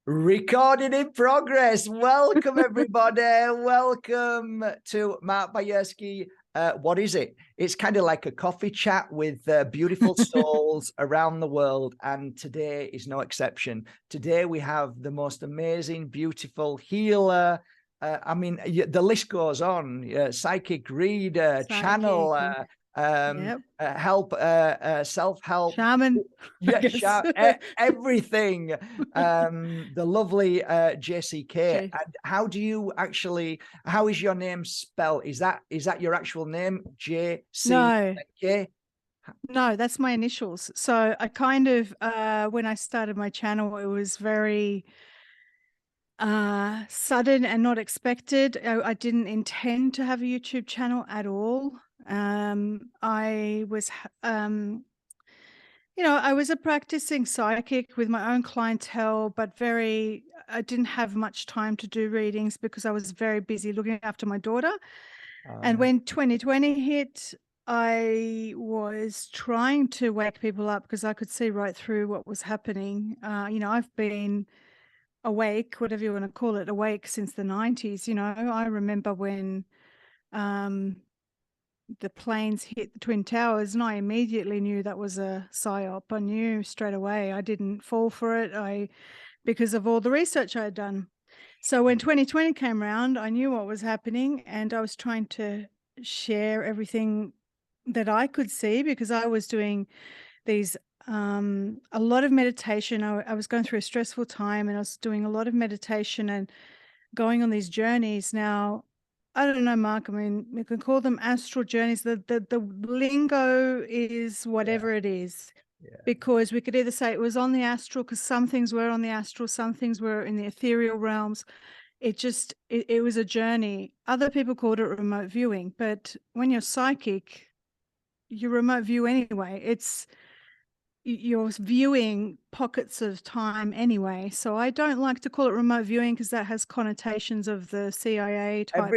Recording in progress. Welcome, everybody. Welcome to Mark Bajerski. What is it? It's kind of like a coffee chat with beautiful souls around the world. And today is no exception. Today we have the most amazing, beautiful healer. The list goes on. Psychic reader, channel, help, self-help, shaman, everything. The lovely JCK. And how is your name spelled? Is that your actual name, JCK? No, that's my initials. So I kind of when I started my channel, it was very sudden and not expected. I didn't intend to have a YouTube channel at all. I was I was a practicing psychic with my own clientele, but I didn't have much time to do readings because I was very busy looking after my daughter. And when 2020 hit, I was trying to wake people up because I could see right through what was happening. I've been awake, whatever you want to call it, awake since the 90s. I remember when the planes hit the Twin Towers, and I immediately knew that was a psyop. I knew straight away. I didn't fall for it because of all the research I had done. So when 2020 came around, I knew what was happening, and I was trying to share everything that I could see because I was doing these a lot of meditation. I was going through a stressful time, and I was doing a lot of meditation and going on these journeys. Now, I don't know, Mark. I mean, we can call them astral journeys. The lingo is whatever it is. Yeah. Because we could either say it was on the astral, because some things were on the astral, some things were in the ethereal realms. It was a journey. Other people called it remote viewing, but when you're psychic, you remote view anyway. You're viewing pockets of time anyway. So I don't like to call it remote viewing because that has connotations of the CIA type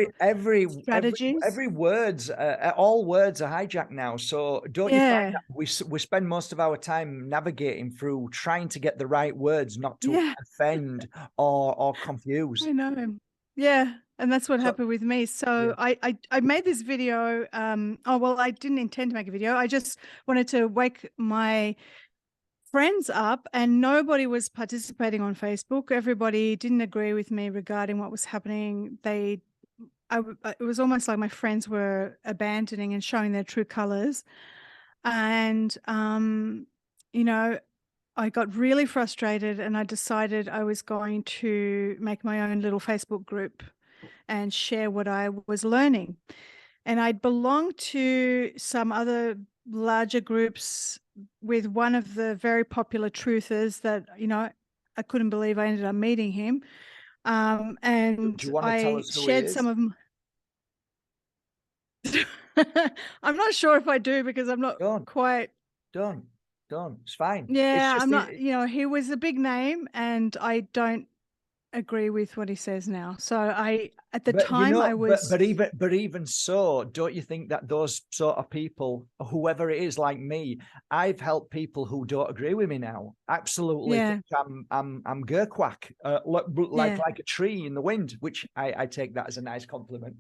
strategies. Every words, all words are hijacked now. So don't you find that we spend most of our time navigating through trying to get the right words, not to offend or confuse? I know. Yeah. And that's what happened with me. So I made this video. I didn't intend to make a video. I just wanted to wake my friends up, and nobody was participating on Facebook. Everybody didn't agree with me regarding what was happening. It was almost like my friends were abandoning and showing their true colors. And, I got really frustrated, and I decided I was going to make my own little Facebook group and share what I was learning. And I belonged to some other larger groups with one of the very popular truthers that, I couldn't believe I ended up meeting him. And I shared some of them. I'm not sure if I do, because I'm not quite. Don't. It's fine. Yeah, I'm not, he was a big name, and I don't agree with what he says now. So at the time I was, but even so, don't you think that those sort of people, whoever it is, like me, I've helped people who don't agree with me now absolutely think I'm Gurquack, like a tree in the wind, which I take that as a nice compliment.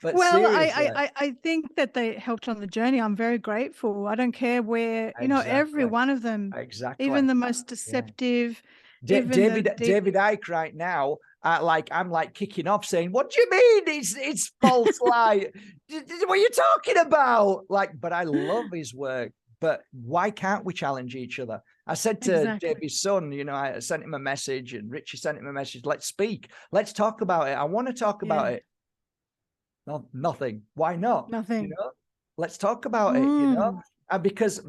But well, I think that they helped on the journey. I'm very grateful. I don't care where, every one of them, even the most deceptive. David Icke right now, I'm like kicking off saying, what do you mean it's false light? What are you talking about? But I love his work. But why can't we challenge each other? I said to David's son, I sent him a message, and Richie sent him a message. Let's speak. Let's talk about it. I want to talk about it. No, nothing. Why not? Nothing. Let's talk about it, because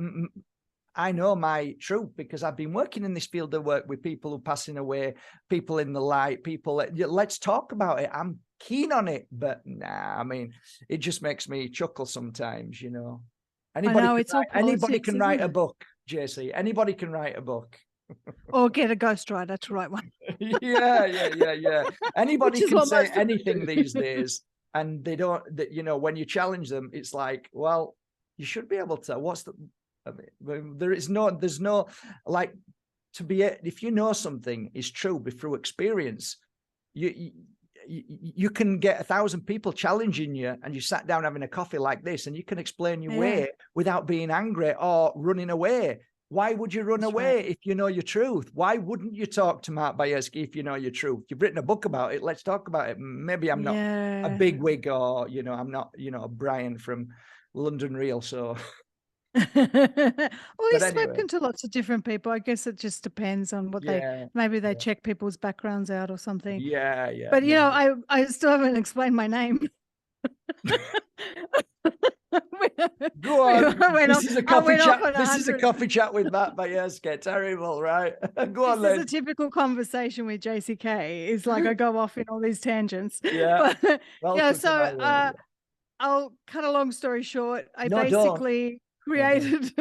I know my truth, because I've been working in this field of work with people who are passing away, people in the light, people. Let's talk about it. I'm keen on it, but nah, it just makes me chuckle sometimes, Anybody can write a book, JC. Anybody can write a book. Or get a ghostwriter to write one. Yeah. Anybody can say anything these days, and they don't, when you challenge them, it's like, well, you should be able to. There's no to be, if you know something is true through experience, you can get 1,000 people challenging you, and you sat down having a coffee like this, and you can explain your way without being angry or running away. Why would you run away if you know your truth? Why wouldn't you talk to Mark Bajerski if you know your truth? You've written a book about it. Let's talk about it. Maybe I'm not a big wig, or, you know, I'm not, you know, Brian from London Real. So, well, he's anyway, spoken to lots of different people. I guess it just depends on what maybe they check people's backgrounds out or something. Yeah. But, you know, I still haven't explained my name. Go on. This is a coffee chat. This is a coffee chat with Matt Bajerski. Terrible, right? Go on, This is a typical conversation with JCK. It's like I go off in all these tangents. Yeah. But, yeah. So I'll cut a long story short. I basically created.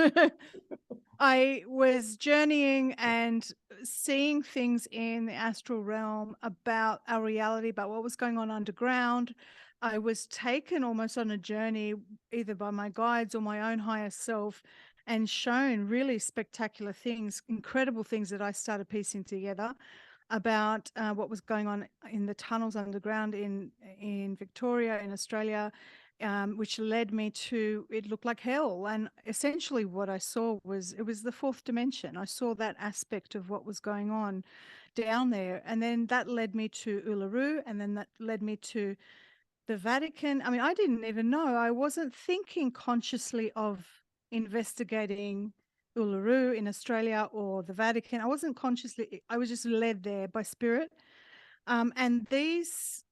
I was journeying and seeing things in the astral realm about our reality, about what was going on underground. I was taken almost on a journey, either by my guides or my own higher self, and shown really spectacular things, incredible things that I started piecing together about what was going on in the tunnels underground in Victoria, in Australia, which led me to, it looked like hell. And essentially what I saw was, it was the fourth dimension. I saw that aspect of what was going on down there. And then that led me to Uluru, and then that led me to the Vatican. I mean, I didn't even know. I wasn't thinking consciously of investigating Uluru in Australia or the Vatican. I wasn't consciously, I was just led there by spirit. And these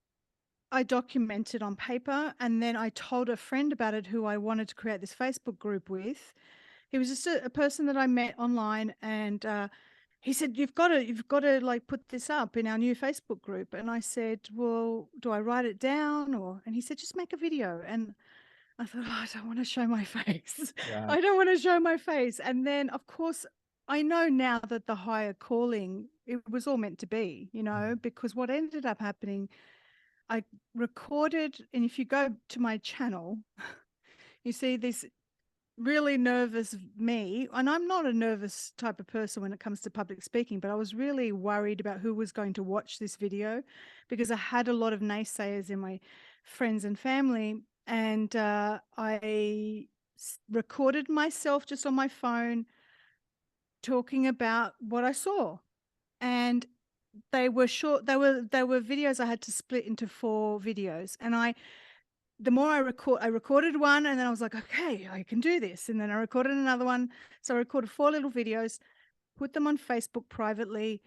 I documented on paper, and then I told a friend about it who I wanted to create this Facebook group with. He was just a person that I met online, and he said, you've got to like put this up in our new Facebook group. And I said, well, do I write it down? And he said, just make a video. And I thought, oh, I don't want to show my face. Right. I don't want to show my face. And then, of course, I know now that the higher calling, it was all meant to be, you know, because what ended up happening, I recorded, and if you go to my channel, you see this really nervous me, and I'm not a nervous type of person when it comes to public speaking, but I was really worried about who was going to watch this video, because I had a lot of naysayers in my friends and family. And I recorded myself just on my phone talking about what I saw, and they were short. They were videos I had to split into 4 videos, and the more I recorded one, and then I was like, okay, I can do this. And then I recorded another one. So I recorded 4 little videos, put them on Facebook privately.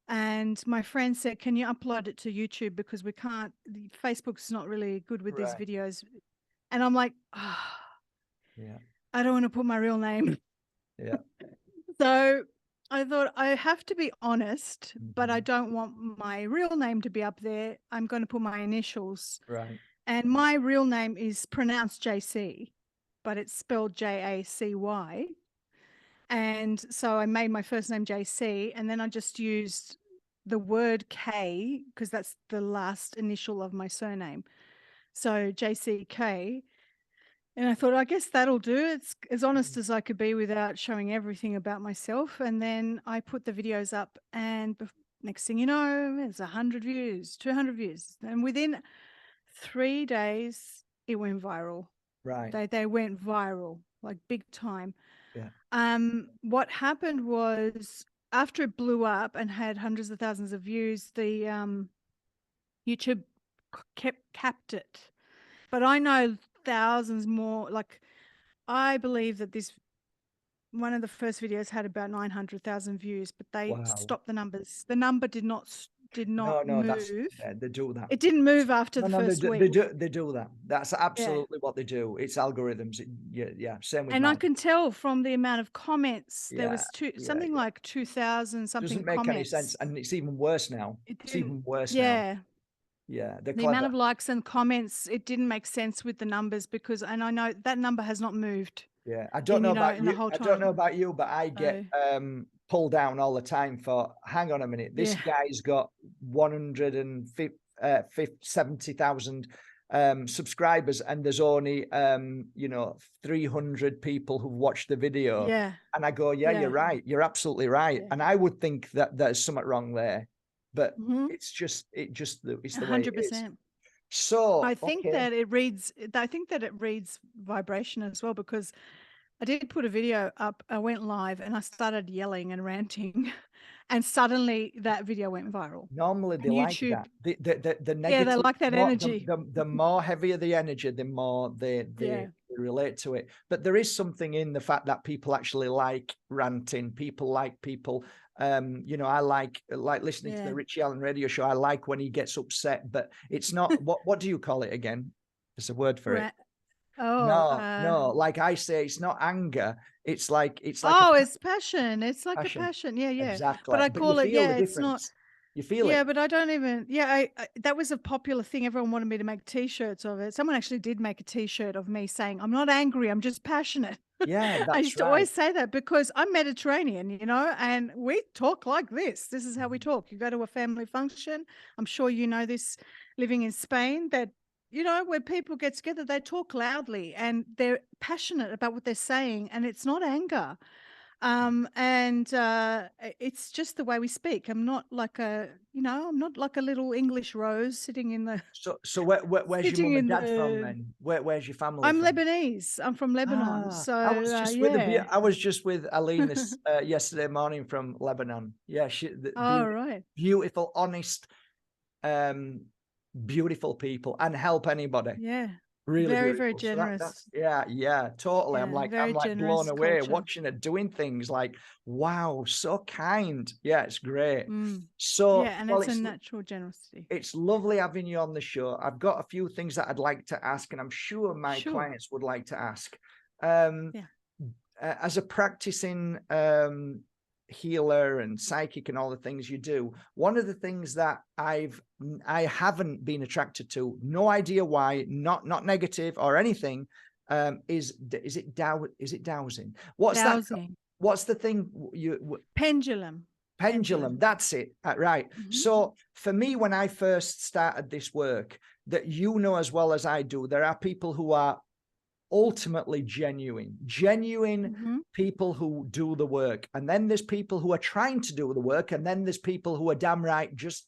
And my friend said, can you upload it to YouTube? Because we can't, Facebook's not really good with these videos. And I'm like, I don't want to put my real name. Yeah. So I thought, I have to be honest, but I don't want my real name to be up there. I'm going to put my initials. Right. And my real name is pronounced JC, but it's spelled JACY. And so I made my first name JC, and then I just used the word K, because that's the last initial of my surname. So JCK. And I thought, I guess that'll do. It's as honest as I could be without showing everything about myself. And then I put the videos up, and next thing you know, there's 100 views, 200 views. And within 3 days, it went viral. Right. They went viral, like big time. Yeah. What happened was, after it blew up and had hundreds of thousands of views, the YouTube capped it. But I know thousands more. Like, I believe that this one of the first videos had about 900,000 views, but they stopped the numbers. The number did not move. They do that. It didn't move after the first week. They do that. That's absolutely what they do. It's algorithms. Yeah. Same with. And I can tell from the amount of comments. There was something like 2,000 something. Doesn't make comments. Any sense, and it's even worse now. It's even worse now. Yeah. Yeah, the amount of likes and comments, it didn't make sense with the numbers, because, and I know that number has not moved. Yeah, I don't know about you. I don't know about you, but I get pulled down all the time for, hang on a minute, this guy's got 170,000 subscribers, and there's only 300 people who've watched the video. Yeah. And I go, yeah, you're right. You're absolutely right. Yeah. And I would think that there's something wrong there, but it's the way it is. 100%. So I think that it reads vibration as well, because I did put a video up. I went live and I started yelling and ranting, and suddenly that video went viral. Normally they like that. The negative. Yeah, they like that energy. The more heavier the energy, the more they relate to it. But there is something in the fact that people actually like ranting. People like people. I like listening to the Richie Allen radio show. I like when he gets upset, but it's not. What do you call it again? There's a word for it. No. Like I say, it's not anger. It's like it's passion. It's like a passion. Yeah. Exactly. But I call it. Yeah, it's not. You feel it. Yeah, but I don't even. Yeah, that was a popular thing. Everyone wanted me to make T-shirts of it. Someone actually did make a T-shirt of me saying, "I'm not angry. I'm just passionate." Yeah, that's I used to always say that because I'm Mediterranean, and we talk like this. This is how we talk. You go to a family function. I'm sure you know this, living in Spain, that when people get together, they talk loudly and they're passionate about what they're saying, and it's not anger. It's just the way we speak. I'm not like a little English rose sitting in the. So where's your mum and dad from then? Where's your family? I'm from? Lebanese. I'm from Lebanon. So I was just with Alina's yesterday morning from Lebanon. Yeah, beautiful, honest, beautiful people, and help anybody. Yeah. Really very, beautiful. very generous. Totally. Yeah, I'm like blown away culture. watching her doing things like, wow, so kind. Yeah, it's great. So and it's a natural generosity. It's lovely having you on the show. I've got a few things that I'd like to ask, and I'm sure my clients would like to ask. As a practicing healer and psychic and all the things you do, one of the things that I haven't been attracted to, no idea why, not negative or anything, is it dowsing? What's dowsing? That? What's the thing? Pendulum. That's it. Right. So for me, when I first started this work, that as well as I do, there are people who are ultimately genuine people who do the work, and then there's people who are trying to do the work, and then there's people who are damn right just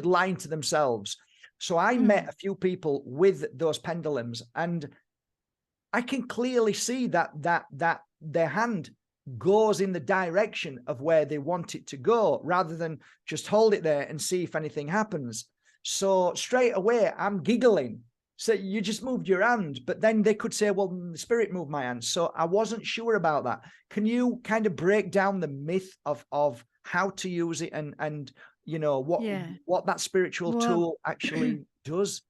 lying to themselves. So I met a few people with those pendulums, and I can clearly see that their hand goes in the direction of where they want it to go, rather than just hold it there and see if anything happens. So straight away I'm giggling. So you just moved your hand, but then they could say, well, the spirit moved my hand. So I wasn't sure about that. Can you kind of break down the myth of how to use it and what that spiritual tool actually does?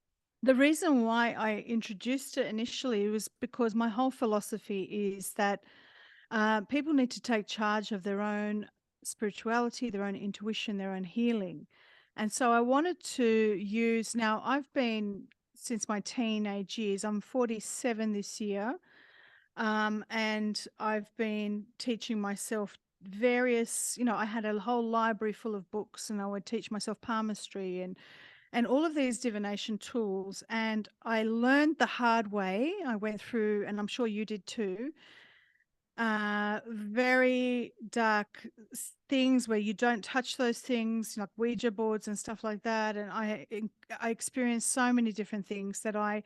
The reason why I introduced it initially was because my whole philosophy is that people need to take charge of their own spirituality, their own intuition, their own healing. And so I wanted to use, now I've been, since my teenage years, I'm 47 this year, and I've been teaching myself various, I had a whole library full of books, and I would teach myself palmistry and all of these divination tools. And I learned the hard way. I went through, and I'm sure you did too, very dark things where you don't touch those things, like Ouija boards and stuff like that. And I experienced so many different things that I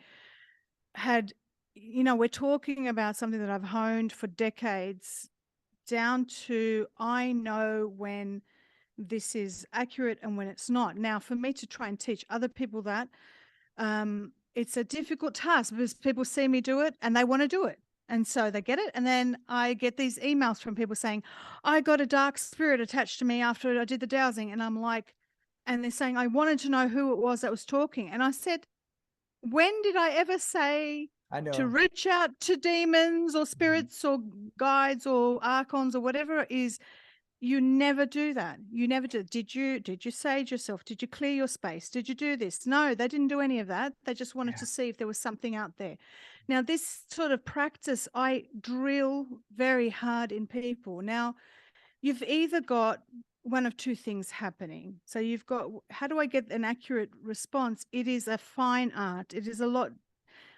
had, we're talking about something that I've honed for decades, down to I know when this is accurate and when it's not. Now, for me to try and teach other people that, it's a difficult task because people see me do it and they want to do it. And so they get it. And then I get these emails from people saying, I got a dark spirit attached to me after I did the dowsing. And I'm like, and they're saying, I wanted to know who it was that was talking. And I said, when did I ever say to reach out to demons or spirits or guides or archons or whatever it is? You never do that. You never do. Did you sage yourself? Did you clear your space? Did you do this? No, they didn't do any of that. They just wanted to see if there was something out there. Now, this sort of practice, I drill very hard in people. Now, you've either got one of two things happening. So you've got, how do I get an accurate response? It is a fine art. It is a lot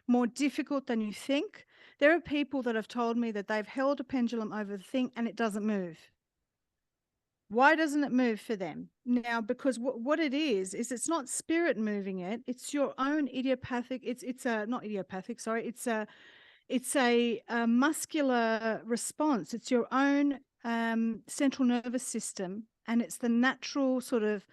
more difficult than you think. There are people that have told me that they've held a pendulum over the thing and it doesn't move. Why doesn't it move for them? Now, because what it is it's not spirit moving it. It's your own idiopathic. It's a, not idiopathic. Sorry. It's a muscular response. It's your own central nervous system, and it's the natural sort of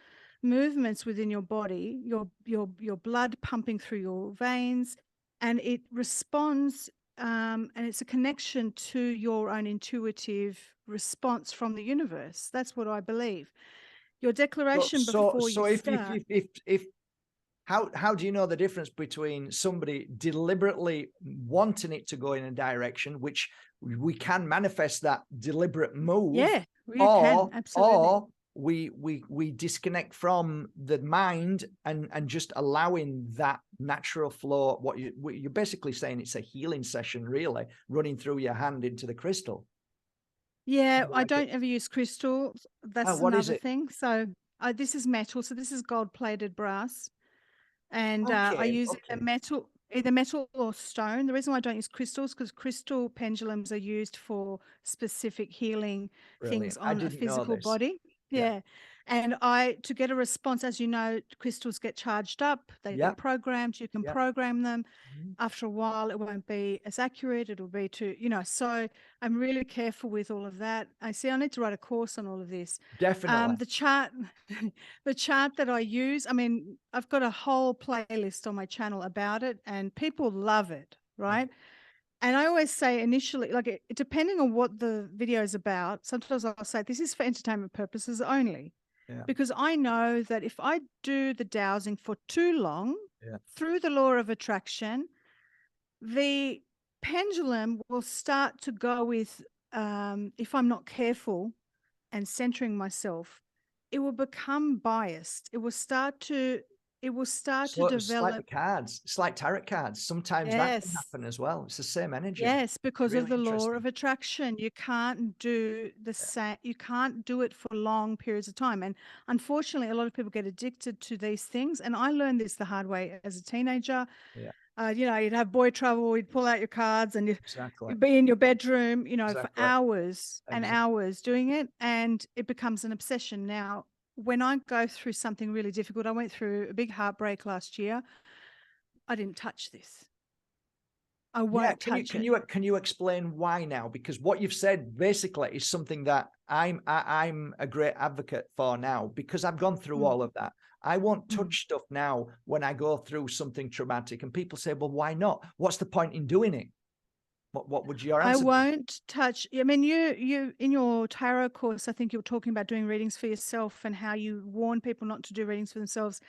movements within your body, your blood pumping through your veins, and it responds. And it's a connection to your own intuitive response from the universe. That's what I believe. Your declaration before you start. If how do you know the difference between somebody deliberately wanting it to go in a direction, which we can manifest that deliberate move, Yeah, you or can, absolutely. or we disconnect from the mind and just allowing that natural flow? What you're basically saying, it's a healing session, really, running through your hand into the crystal. Yeah, I don't ever use crystals. That's What is another it? thing. So this is metal. So this is gold-plated brass. And I use either metal or stone. The reason why I don't use crystals, because crystal pendulums are used for specific healing things on a physical body. Yeah. And to get a response, as you know, crystals get charged up, they get programmed, you can program them. After a while, it won't be as accurate. It'll be too, so I'm really careful with all of that. I need to write a course on all of this. Definitely. The chart, the chart that I use, I mean, I've got a whole playlist on my channel about it, and people love it, right? And I always say initially, like depending on what the video is about, sometimes I'll say this is for entertainment purposes only. Because I know that if I do the dowsing for too long, through the law of attraction, the pendulum will start to go with, if I'm not careful and centering myself, it will become biased. It will start to develop. It's like the cards. It's like tarot cards. Sometimes that can happen as well. It's the same energy. Yes, because of the law of attraction. You can't do the same. You can't do it for long periods of time. And unfortunately, a lot of people get addicted to these things. And I learned this the hard way as a teenager. You'd have boy trouble. You'd pull out your cards and you'd be in your bedroom, for hours and hours doing it. And it becomes an obsession. Now, when I go through something really difficult, I went through a big heartbreak last year. I didn't touch this. I won't touch it. Can you explain why now? Because what you've said basically is something that I'm a great advocate for now, because I've gone through all of that. I won't touch stuff now when I go through something traumatic, and people say, well, why not? What's the point in doing it? What would your answer be? I won't touch. I mean, you in your tarot course, I think you were talking about doing readings for yourself and how you warn people not to do readings for themselves.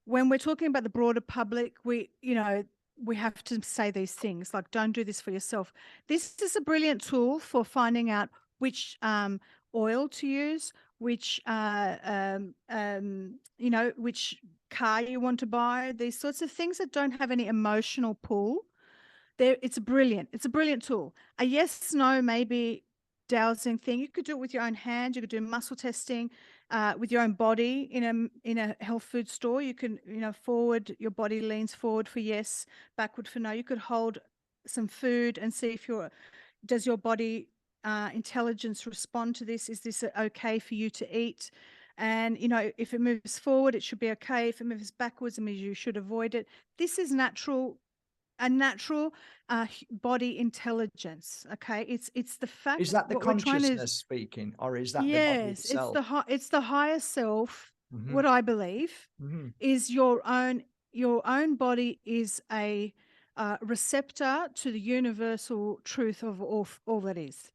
When we're talking about the broader public, we have to say these things like, don't do this for yourself. This is a brilliant tool for finding out which oil to use, which which car you want to buy, these sorts of things that don't have any emotional pull. It's a brilliant tool. A yes, no, maybe dowsing thing. You could do it with your own hand. You could do muscle testing with your own body in a health food store. You can, forward, your body leans forward for yes, backward for no. You could hold some food and see if does your body intelligence respond to this? Is this okay for you to eat? And, if it moves forward, it should be okay. If it moves backwards, it means you should avoid it. This is a natural body intelligence. Okay, it's the fact. Is that the consciousness speaking, or is that the body itself? It's the higher self. What I believe is your own body is a receptor to the universal truth of all that is,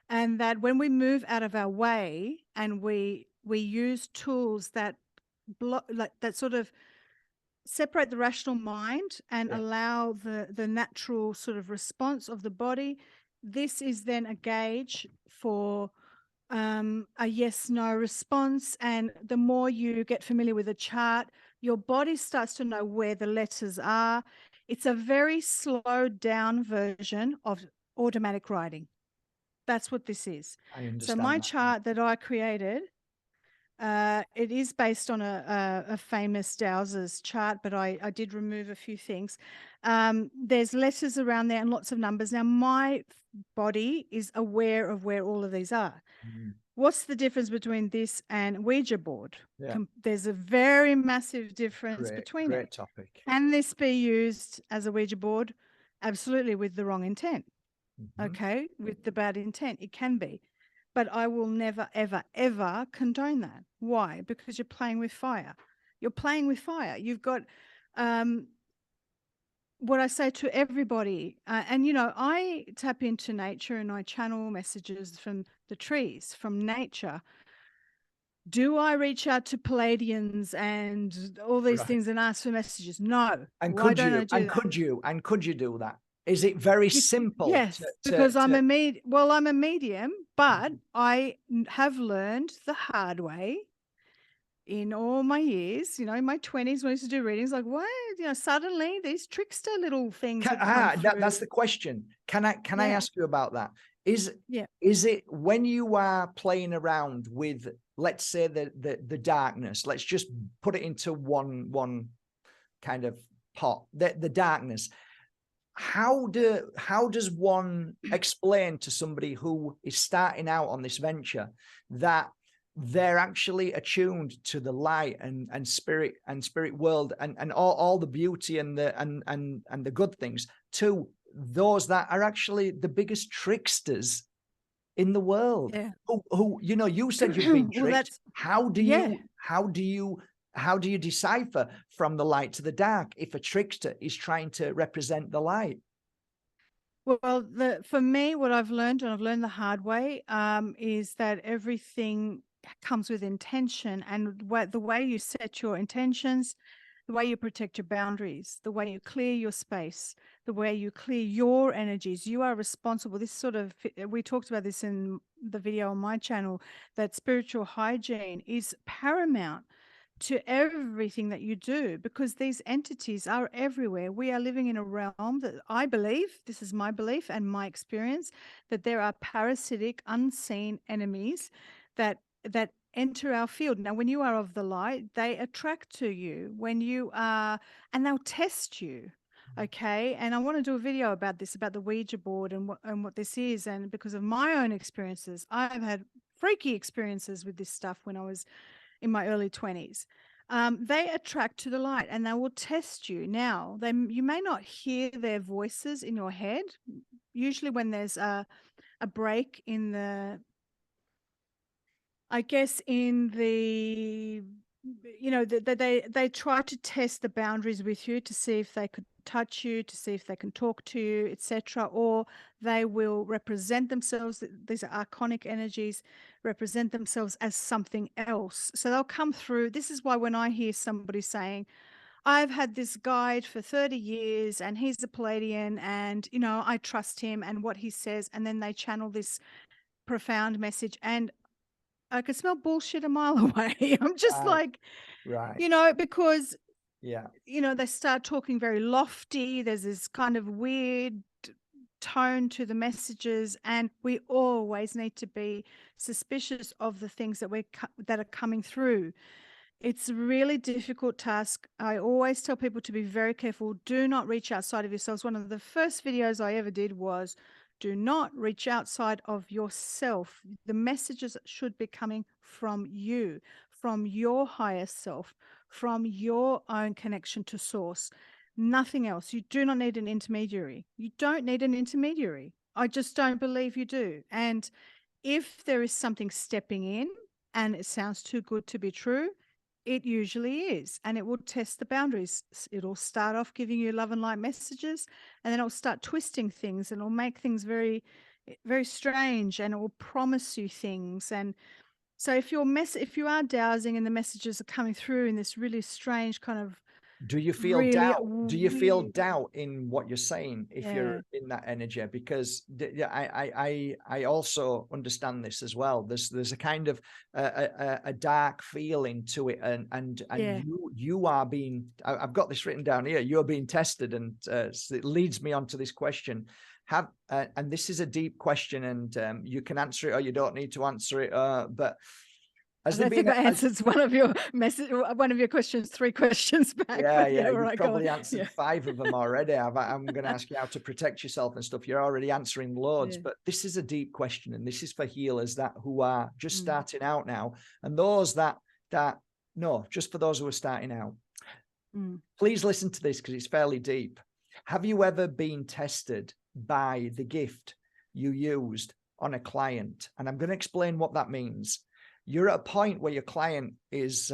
and that when we move out of our way and we use tools that sort of separate the rational mind and allow the natural sort of response of the body, this is then a gauge for a yes no response. And the more you get familiar with a chart, your body starts to know where the letters are. It's a very slowed down version of automatic writing. That's what this is. I understand. So my that. chart that I created, it is based on a famous Dowser's chart, but I did remove a few things. There's letters around there and lots of numbers. Now, my body is aware of where all of these are. Mhm. What's the difference between this and Ouija board? Yeah. There's a very massive difference between Great it. topic. Can this be used as a Ouija board? Absolutely, with the wrong intent. Mhm. Okay, with the bad intent, it can be. But I will never, ever, ever condone that. Why? Because you're playing with fire. You're playing with fire. You've got what I say to everybody, and you know, I tap into nature and I channel messages from the trees, from nature. Do I reach out to Palladians and all these Right. things and ask for messages? No. And Why could don't I you? do And that? could you do that? Is it very simple? Yes, because I'm a medium, but I have learned the hard way in all my years, you know, in my 20s when I used to do readings, like, why, you know, suddenly these trickster little things would come through. That's the question. Can I ask you about that? Is it when you are playing around with, let's say, the darkness, let's just put it into one kind of pot, the darkness. How does one explain to somebody who is starting out on this venture that they're actually attuned to the light and spirit world and all the beauty and the good things, to those that are actually the biggest tricksters in the world? Yeah. Who you know, you said you've been Well, tricked. How do you decipher from the light to the dark if a trickster is trying to represent the light? Well, for me, what I've learned, and I've learned the hard way, is that everything comes with intention, and the way you set your intentions, the way you protect your boundaries, the way you clear your space, the way you clear your energies. You are responsible. This sort of, we talked about this in the video on my channel, that spiritual hygiene is paramount to everything that you do, because these entities are everywhere. We are living in a realm that I believe, this is my belief and my experience, that there are parasitic, unseen enemies that enter our field. Now, when you are of the light, they attract to you. When you are, and they'll test you. Okay, and I want to do a video about this, about the Ouija board and what this is. And because of my own experiences, I've had freaky experiences with this stuff when I was in my early 20s. They attract to the light and they will test you. Now, you may not hear their voices in your head. Usually when there's a break in the, I guess, in the, you know, they try to test the boundaries with you to see if they could touch you, to see if they can talk to you, etc. Or they will represent themselves, these are archonic energies, represent themselves as something else. So they'll come through. This is why when I hear somebody saying, I've had this guide for 30 years and he's a Palladian and, you know, I trust him and what he says, and then they channel this profound message and I could smell bullshit a mile away. I'm just like, you know, because you know, they start talking very lofty. There's this kind of weird tone to the messages, and we always need to be suspicious of the things that are coming through. It's a really difficult task. I always tell people to be very careful. Do not reach outside of yourselves. One of the first videos I ever did was, do not reach outside of yourself. The messages should be coming from you, from your higher self, from your own connection to source. Nothing else. You do not need an intermediary. You don't need an intermediary. I just don't believe you do. And if there is something stepping in and it sounds too good to be true, it usually is, and it will test the boundaries. It'll start off giving you love and light messages, and then it'll start twisting things, and it'll make things very, very strange, and it will promise you things. And so if you are dowsing and the messages are coming through in this really strange kind of Do you feel really, doubt? Do you feel really, doubt in what you're saying if you're in that energy? Because I also understand this as well. There's a kind of a dark feeling to it, and yeah, you are being. I've got this written down here. You're being tested, and it leads me on to this question. And this is a deep question, and you can answer it or you don't need to answer it. But I don't think I answered one of your questions 3 questions back. Yeah, But yeah, all you've right, probably go on. answered Yeah. 5 of them already. I'm going to ask you how to protect yourself and stuff. You're already answering loads, Yeah. but this is a deep question, and this is for healers that who are just Mm. starting out now, and those that no, just for those who are starting out. Mm. Please listen to this because it's fairly deep. Have you ever been tested by the gift you used on a client? And I'm going to explain what that means. You're at a point where your client is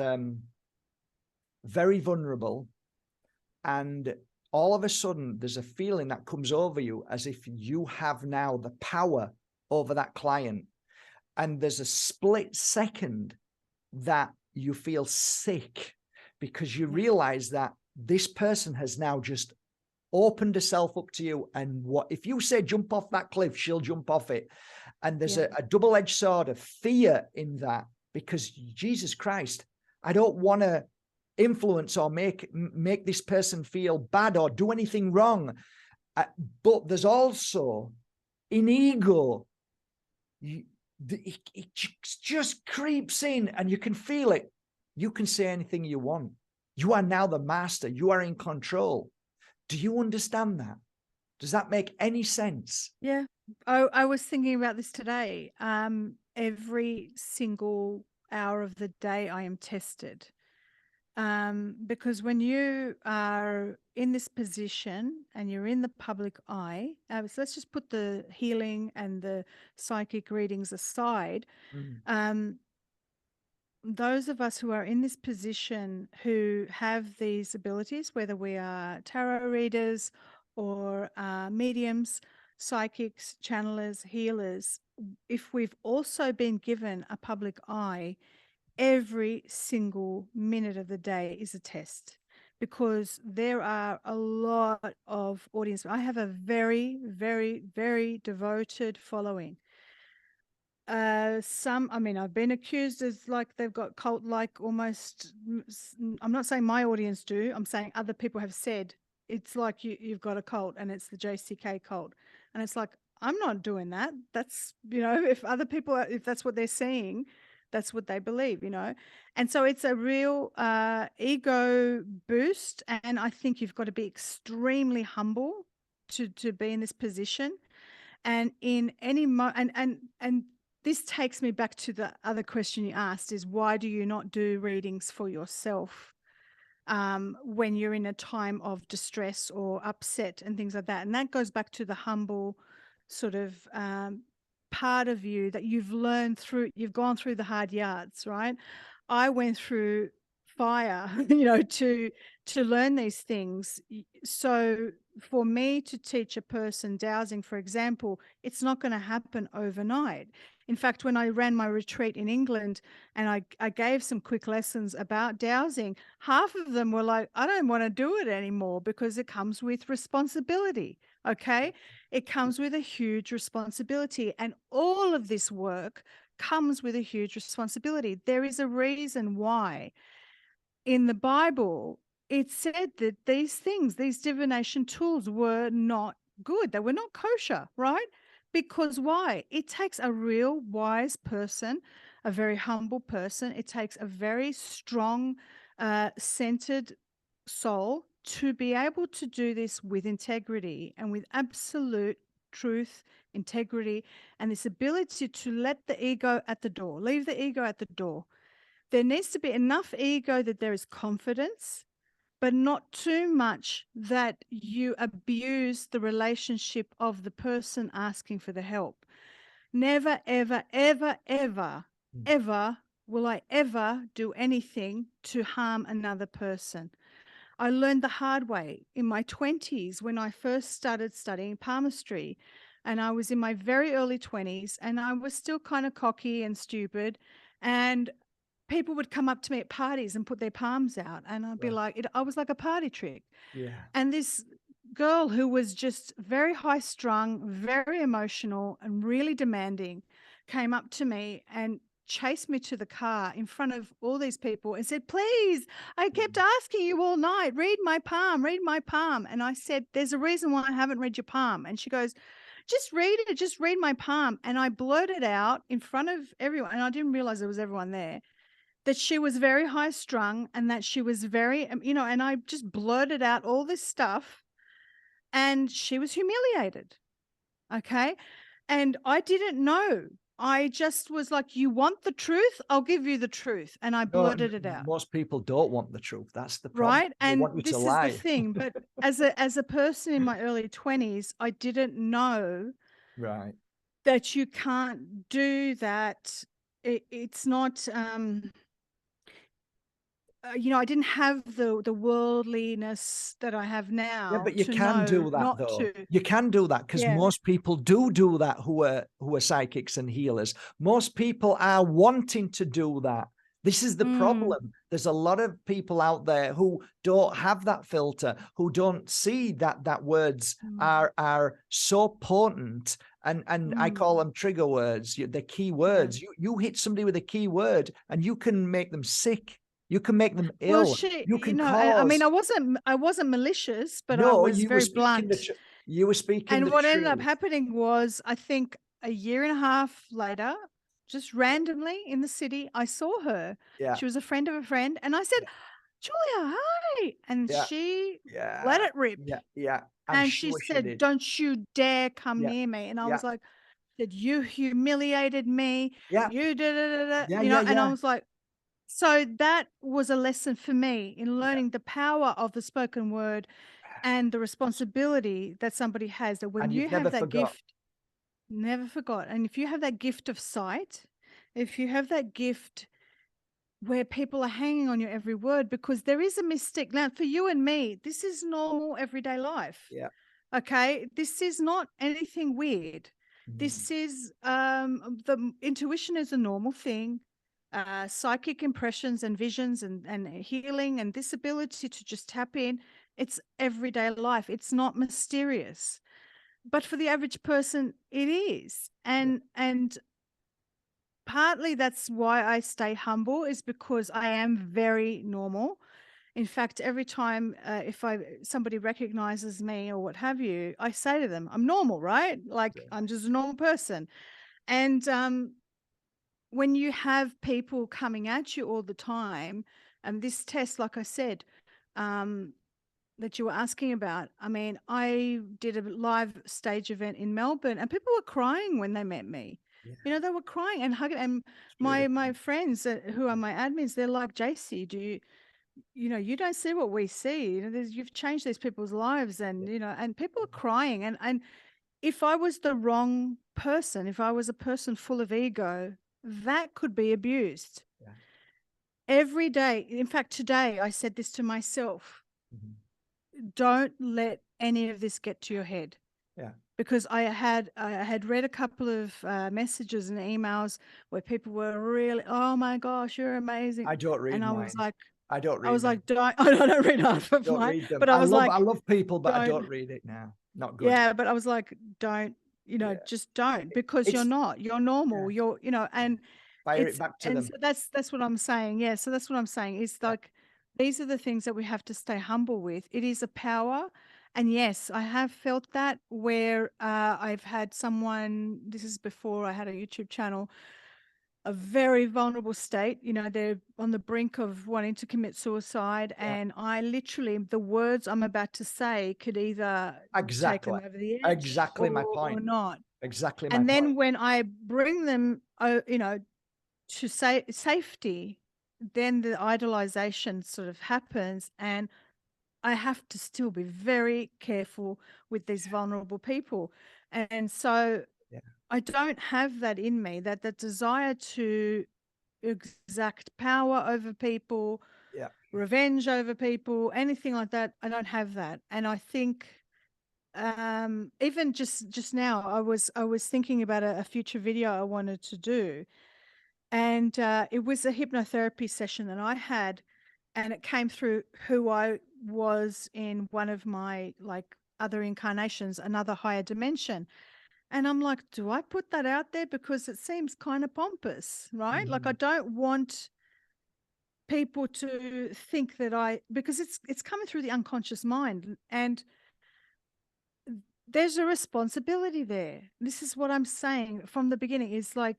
very vulnerable, and all of a sudden there's a feeling that comes over you as if you have now the power over that client. And there's a split second that you feel sick because you realize that this person has now just opened herself up to you. And what if you say jump off that cliff, she'll jump off it. And there's a double-edged sword of fear in that, because Jesus Christ, I don't want to influence or make this person feel bad or do anything wrong. But there's also in ego, it just creeps in and you can feel it. You can say anything you want. You are now the master. You are in control. Do you understand that? Does that make any sense? Yeah. I was thinking about this today. Every single hour of the day I am tested. Because when you are in this position and you're in the public eye, so let's just put the healing and the psychic readings aside. Those of us who are in this position who have these abilities, whether we are tarot readers or mediums, psychics, channelers, healers, if we've also been given a public eye, every single minute of the day is a test, because there are a lot of audience. I have a very, very, very devoted following. I've been accused as like they've got cult like almost. I'm not saying my audience do. I'm saying other people have said it's like you've got a cult and it's the JCK cult. And it's like, I'm not doing that. That's, if other people, if that's what they're seeing, that's what they believe, And so it's a real ego boost. And I think you've got to be extremely humble to be in this position. And in any and this takes me back to the other question you asked, is why do you not do readings for yourself when you're in a time of distress or upset and things like that? And that goes back to the humble sort of part of you that you've learned through, you've gone through the hard yards, right? I went through fire, to learn these things. So for me to teach a person dowsing, for example, it's not going to happen overnight. In fact, when I ran my retreat in England and I gave some quick lessons about dowsing, half of them were like, I don't want to do it anymore because it comes with responsibility. Okay. It comes with a huge responsibility. And all of this work comes with a huge responsibility. There is a reason why in the Bible it said that these things, these divination tools, were not good. They were not kosher, right? Because why? It takes a real wise person, a very humble person. It takes a very strong, centered soul to be able to do this with integrity and with absolute truth, integrity, and this ability to let the ego at the door, leave the ego at the door. There needs to be enough ego that there is confidence, but not too much that you abuse the relationship of the person asking for the help. Never, ever, ever, ever, ever will I ever do anything to harm another person. I learned the hard way in my 20s when I first started studying palmistry. And I was in my very early 20s and I was still kind of cocky and stupid. And people would come up to me at parties and put their palms out, and I'd be like, I was like a party trick. Yeah. And this girl who was just very high strung, very emotional, and really demanding came up to me and chased me to the car in front of all these people and said, please, I kept asking you all night, read my palm, read my palm. And I said, there's a reason why I haven't read your palm. And she goes, just read it, just read my palm. And I blurted out in front of everyone, and I didn't realize there was everyone there, that she was very high strung and that she was very, and I just blurted out all this stuff, and she was humiliated. Okay. And I didn't know. I just was like, you want the truth? I'll give you the truth. And I blurted it out. Most people don't want the truth. That's the problem. Right. They And want you this to is lie. the thing. But as a person in my early 20s, I didn't know that you can't do that. It's not, I didn't have the worldliness that I have now. Yeah, but you can do that though. You can do that because most people do that who are psychics and healers. Most people are wanting to do that. This is the problem. There's a lot of people out there who don't have that filter, who don't see that words are so potent, and I call them trigger words. The key words. You hit somebody with a key word, and you can make them sick. You can make them ill. Well, you can cause... I mean, I wasn't malicious, but I was very blunt. You were speaking. And what ended up happening was, I think a year and a half later, just randomly in the city, I saw her. Yeah. She was a friend of a friend, and I said, Julia, hi. And she let it rip. Yeah. And she said, don't you dare come near me. And I was like, you humiliated me. Yeah. You and I was like, so that was a lesson for me in learning the power of the spoken word and the responsibility that somebody has, that when you have that gift, never forgot. And if you have that gift of sight, if you have that gift where people are hanging on your every word, because there is a mystic. Now, for you and me, this is normal everyday life. Yeah. Okay. This is not anything weird. This is, the intuition is a normal thing. Psychic impressions and visions and healing and this ability to just tap in, it's everyday life. It's not mysterious, but for the average person it is. And partly that's why I stay humble, is because I am very normal. In fact, every time if somebody recognizes me or what have you, I say to them, I'm normal, right? Like I'm just a normal person. And when you have people coming at you all the time, and this test, like I said, that you were asking about, I mean, I did a live stage event in Melbourne, and people were crying when they met me. Yeah. They were crying and hugging. And my friends who are my admins, they're like, JC, you don't see what we see. You've changed these people's lives, and and people are crying. And if I was the wrong person, if I was a person full of ego, that could be abused. Every day. In fact, today I said this to myself. Don't let any of this get to your head. Because I had read a couple of messages and emails where people were really, oh my gosh, you're amazing. I don't read. And I mine. was like, I don't read. I was like, I don't read half of mine. Read them. But I love people, but I don't read it now. Not good. Yeah, but I was like, don't. Just don't, because you're normal. You're, and fire it back to them. So that's what I'm saying. Yeah. So that's what I'm saying. It's like, these are the things that we have to stay humble with. It is a power. And yes, I have felt that where I've had someone, this is before I had a YouTube channel, a very vulnerable state, they're on the brink of wanting to commit suicide. And I literally, the words I'm about to say could either take them over the edge my point. or not. Exactly my point. And then point. when I bring them, to safety, then the idolization sort of happens. And I have to still be very careful with these vulnerable people. And so I don't have that in me, that desire to exact power over people, revenge over people, anything like that. I don't have that. And I think even just now, I was thinking about a future video I wanted to do. And it was a hypnotherapy session that I had, and it came through who I was in one of my like other incarnations, another higher dimension. And I'm like, do I put that out there? Because it seems kind of pompous, right? Like, I don't want people to think that because it's coming through the unconscious mind, and there's a responsibility there. This is what I'm saying from the beginning, is like,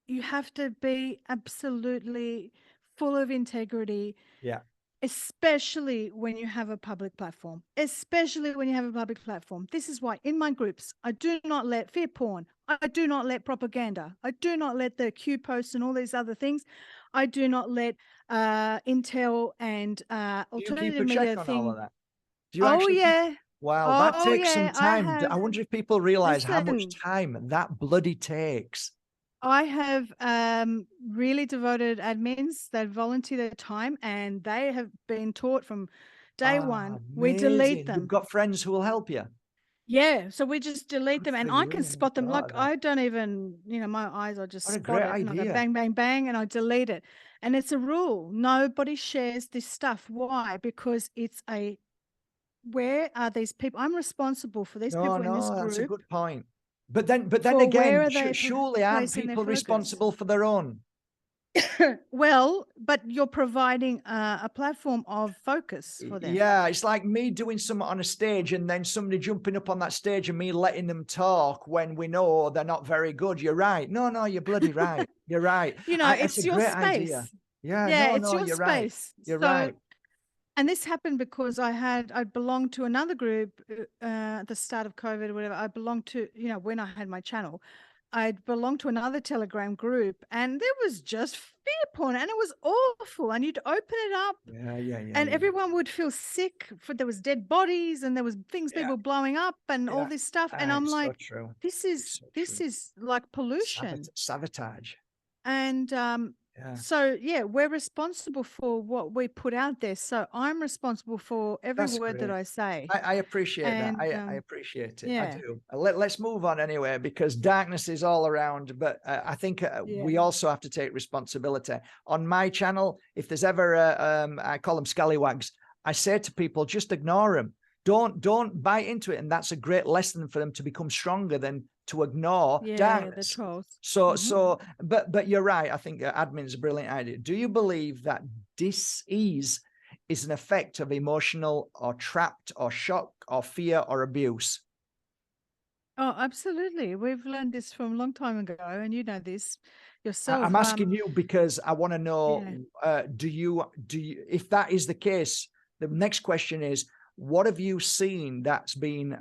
you have to be absolutely full of integrity, Yeah. especially when you have a public platform. Especially when you have a public platform. This is why in my groups, I do not let fear porn. I do not let propaganda. I do not let the Q posts and all these other things. I do not let intel and Do you keep alternative a media check on all of thing. that? Do you Oh actually keep? yeah. Wow, that Oh takes some yeah. I time. I have, wonder if people realize how much listen, time that bloody takes. I have really devoted admins that volunteer their time, and they have been taught from day one. We delete Amazing. You've them. got friends who will help you. Yeah, so we just delete Good them, for and I you. can I never spot them. thought Like, of that. I don't even, my eyes, I just What a spot great it and I go idea. bang, bang, bang, and I delete it. And it's a rule. Nobody shares this stuff. Why? Because where are these people? I'm responsible for these No, people in this no, that's a group, good point. But then for where again, are they surely aren't placing their people focus? responsible for their own? Well, but you're providing a platform of focus for them. Yeah, it's like me doing something on a stage and then somebody jumping up on that stage and me letting them talk when we know they're not very good. You're right. No, you're bloody right. You're right. It's a It's your great idea. space. Yeah, Yeah, it's no, your you're right. space. You're So, right. and this happened because I belonged to another group at the start of COVID or whatever. I belonged to, when I had my channel, I belonged to another Telegram group, and there was just fear porn, and it was awful. And you'd open it up, and Yeah. everyone would feel sick, for there was dead bodies, and there was things, Yeah, people blowing up and all yeah. this stuff. And I'm It's so like, true. this It's is so this true. is like pollution. Sabotage. And Yeah. so yeah, we're responsible for what we put out there. So I'm responsible for every That's word that great. I say. I appreciate that. And I appreciate it. I yeah, do. Let's move on anyway, because darkness is all around. But I think yeah, we also have to take responsibility. On my channel, if there's ever, I call them scallywags, I say to people, just ignore them. Don't buy into it. And that's a great lesson for them to become stronger than to ignore yeah, the darkness. trolls. But you're right. I think admin's a brilliant idea. Do you believe that dis-ease is an effect of emotional or trapped or shock or fear or abuse? Oh, absolutely. We've learned this from a long time ago, and you know this yourself. I'm asking you because I want to know, Yeah. do you, if that is the case, the next question is, what have you seen that's been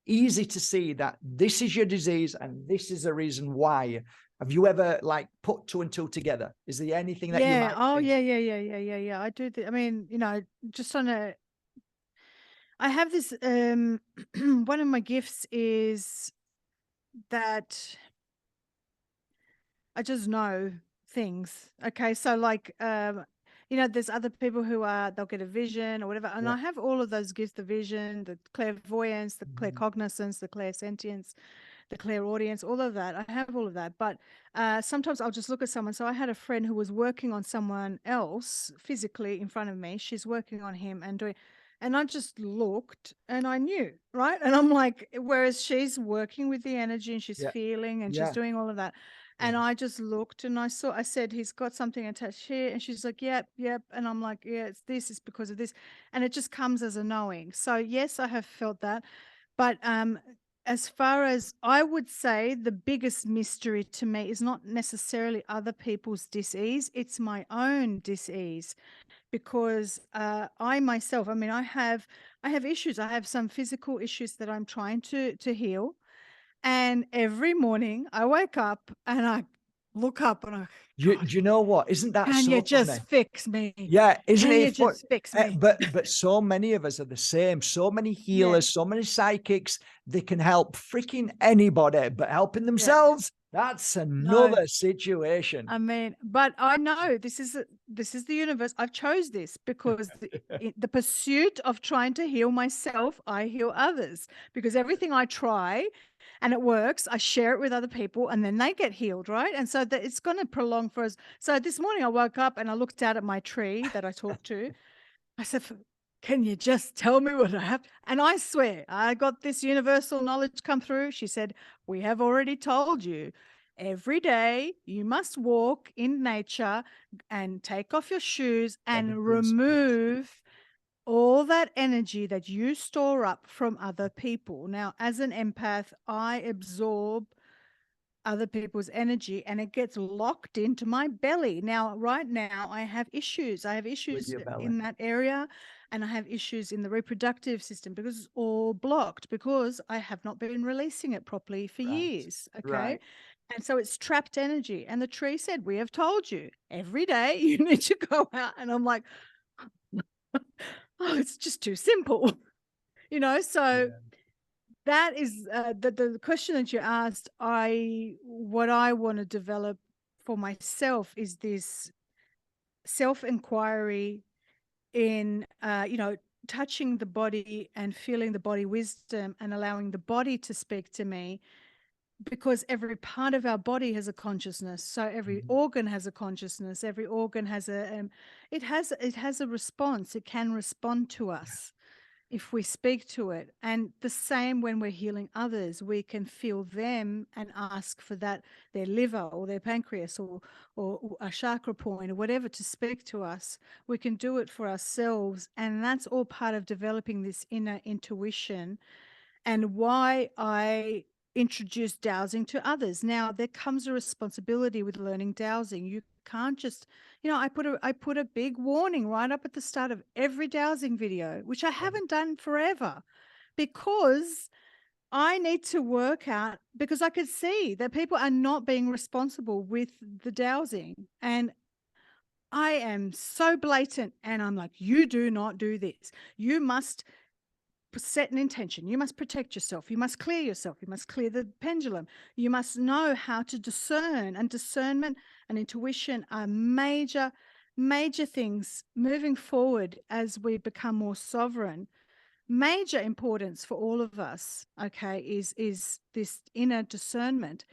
easy to see that this is your disease and this is the reason why? Have you ever like put two and two together? Is there anything that you Yeah. might Oh, think? yeah. I do. I mean, just I have this. One of my gifts is that I just know things. Okay. So like, there's other people who they'll get a vision or whatever. And Yeah. I have all of those gifts: the vision, the clairvoyance, the Mhm. claircognizance, the clairsentience, the clairaudience, all of that. I have all of that. But sometimes I'll just look at someone. So I had a friend who was working on someone else physically in front of me. She's working on him and doing, and I just looked and I knew, right? And I'm like, whereas she's working with the energy and she's Yeah. feeling and she's Yeah. doing all of that. Yeah. And I just looked and I said, he's got something attached here. And she's like, yep. And I'm like, yeah, it's because of this. And it just comes as a knowing. So yes, I have felt that. But as far as I would say, the biggest mystery to me is not necessarily other people's dis-ease, it's my own dis-ease. Because I myself, I mean, I have issues. I have some physical issues that I'm trying to heal. And every morning I wake up and I look up and I, Do you know what? Isn't that can you so funny? just fix me? Yeah, isn't Can you it fun? just fix me? But so many of us are the same. So many Yeah, healers, so many psychics, they can help freaking anybody, but helping yeah. themselves, that's No. another situation. I mean, but I know this is the universe. I've chose this because the pursuit of trying to heal myself, I heal others, because everything I try and it works. I share it with other people and then they get healed, right? And so that it's going to prolong for us. So this morning I woke up and I looked out at my tree that I talked to. I said, can you just tell me what I have? And I swear, I got this universal knowledge come through. She said, we have already told you. Every day you must walk in nature and take off your shoes and remove all that energy that you store up from other people. Now, as an empath, I absorb other people's energy and it gets locked into my belly. Now, right now, I have issues. I have issues in that area, and I have issues in the reproductive system because it's all blocked because I have not been releasing it properly for years. Okay. And so it's trapped energy. And the tree said, we have told you every day you need to go out. And I'm like, oh, it's just too simple, you know? So that is the question that you asked. What I want to develop for myself is this self-inquiry in, you know, touching the body and feeling the body wisdom and allowing the body to speak to me, because every part of our body has a consciousness. So every organ has a consciousness. Every organ has it has a response. It can respond to us if we speak to it. And the same when we're healing others, we can feel them and ask for that, their liver or their pancreas or a chakra point or whatever to speak to us. We can do it for ourselves. And that's all part of developing this inner intuition, and why I introduce dowsing to others. Now, there comes a responsibility with learning dowsing. You can't just, you know, I put a big warning right up at the start of every dowsing video, which I haven't done forever, because I need to work out, because I could see that people are not being responsible with the dowsing. And I am so blatant, and I'm like, you do not do this. You must set an intention. You must protect yourself. You must clear yourself. You must clear the pendulum. You must know how to discern, and discernment and intuition are major things moving forward as we become more sovereign. Major importance for all of us, okay, is this inner discernment.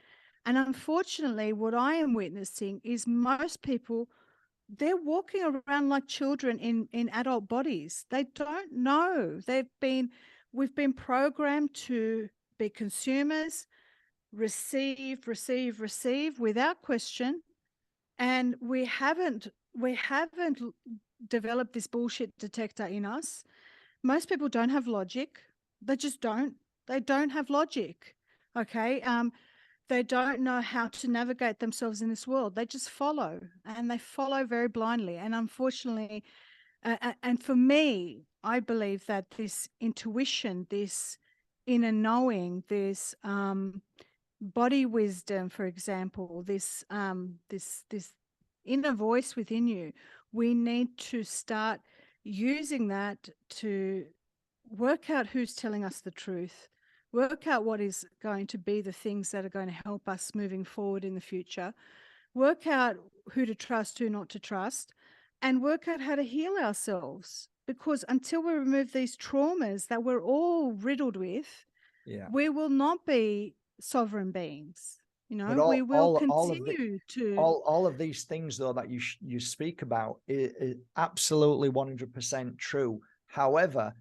And unfortunately, what I am witnessing is most people, they're walking around like children in adult bodies. They don't know. We've been programmed to be consumers, receive without question. And we haven't developed this bullshit detector in us. Most people don't have logic. They just don't. They don't have logic. Okay. They don't know how to navigate themselves in this world. They just follow, and they follow very blindly. And unfortunately, and for me, I believe that this intuition, this inner knowing, this body wisdom, for example, this inner voice within you, we need to start using that to work out who's telling us the truth. Work out what is going to be the things that are going to help us moving forward in the future. Work out who to trust, who not to trust, and work out how to heal ourselves. Because until we remove these traumas that we're all riddled with, we will not be sovereign beings. You know, we will continue to. All of these things, though, that you speak about is absolutely 100% true. However,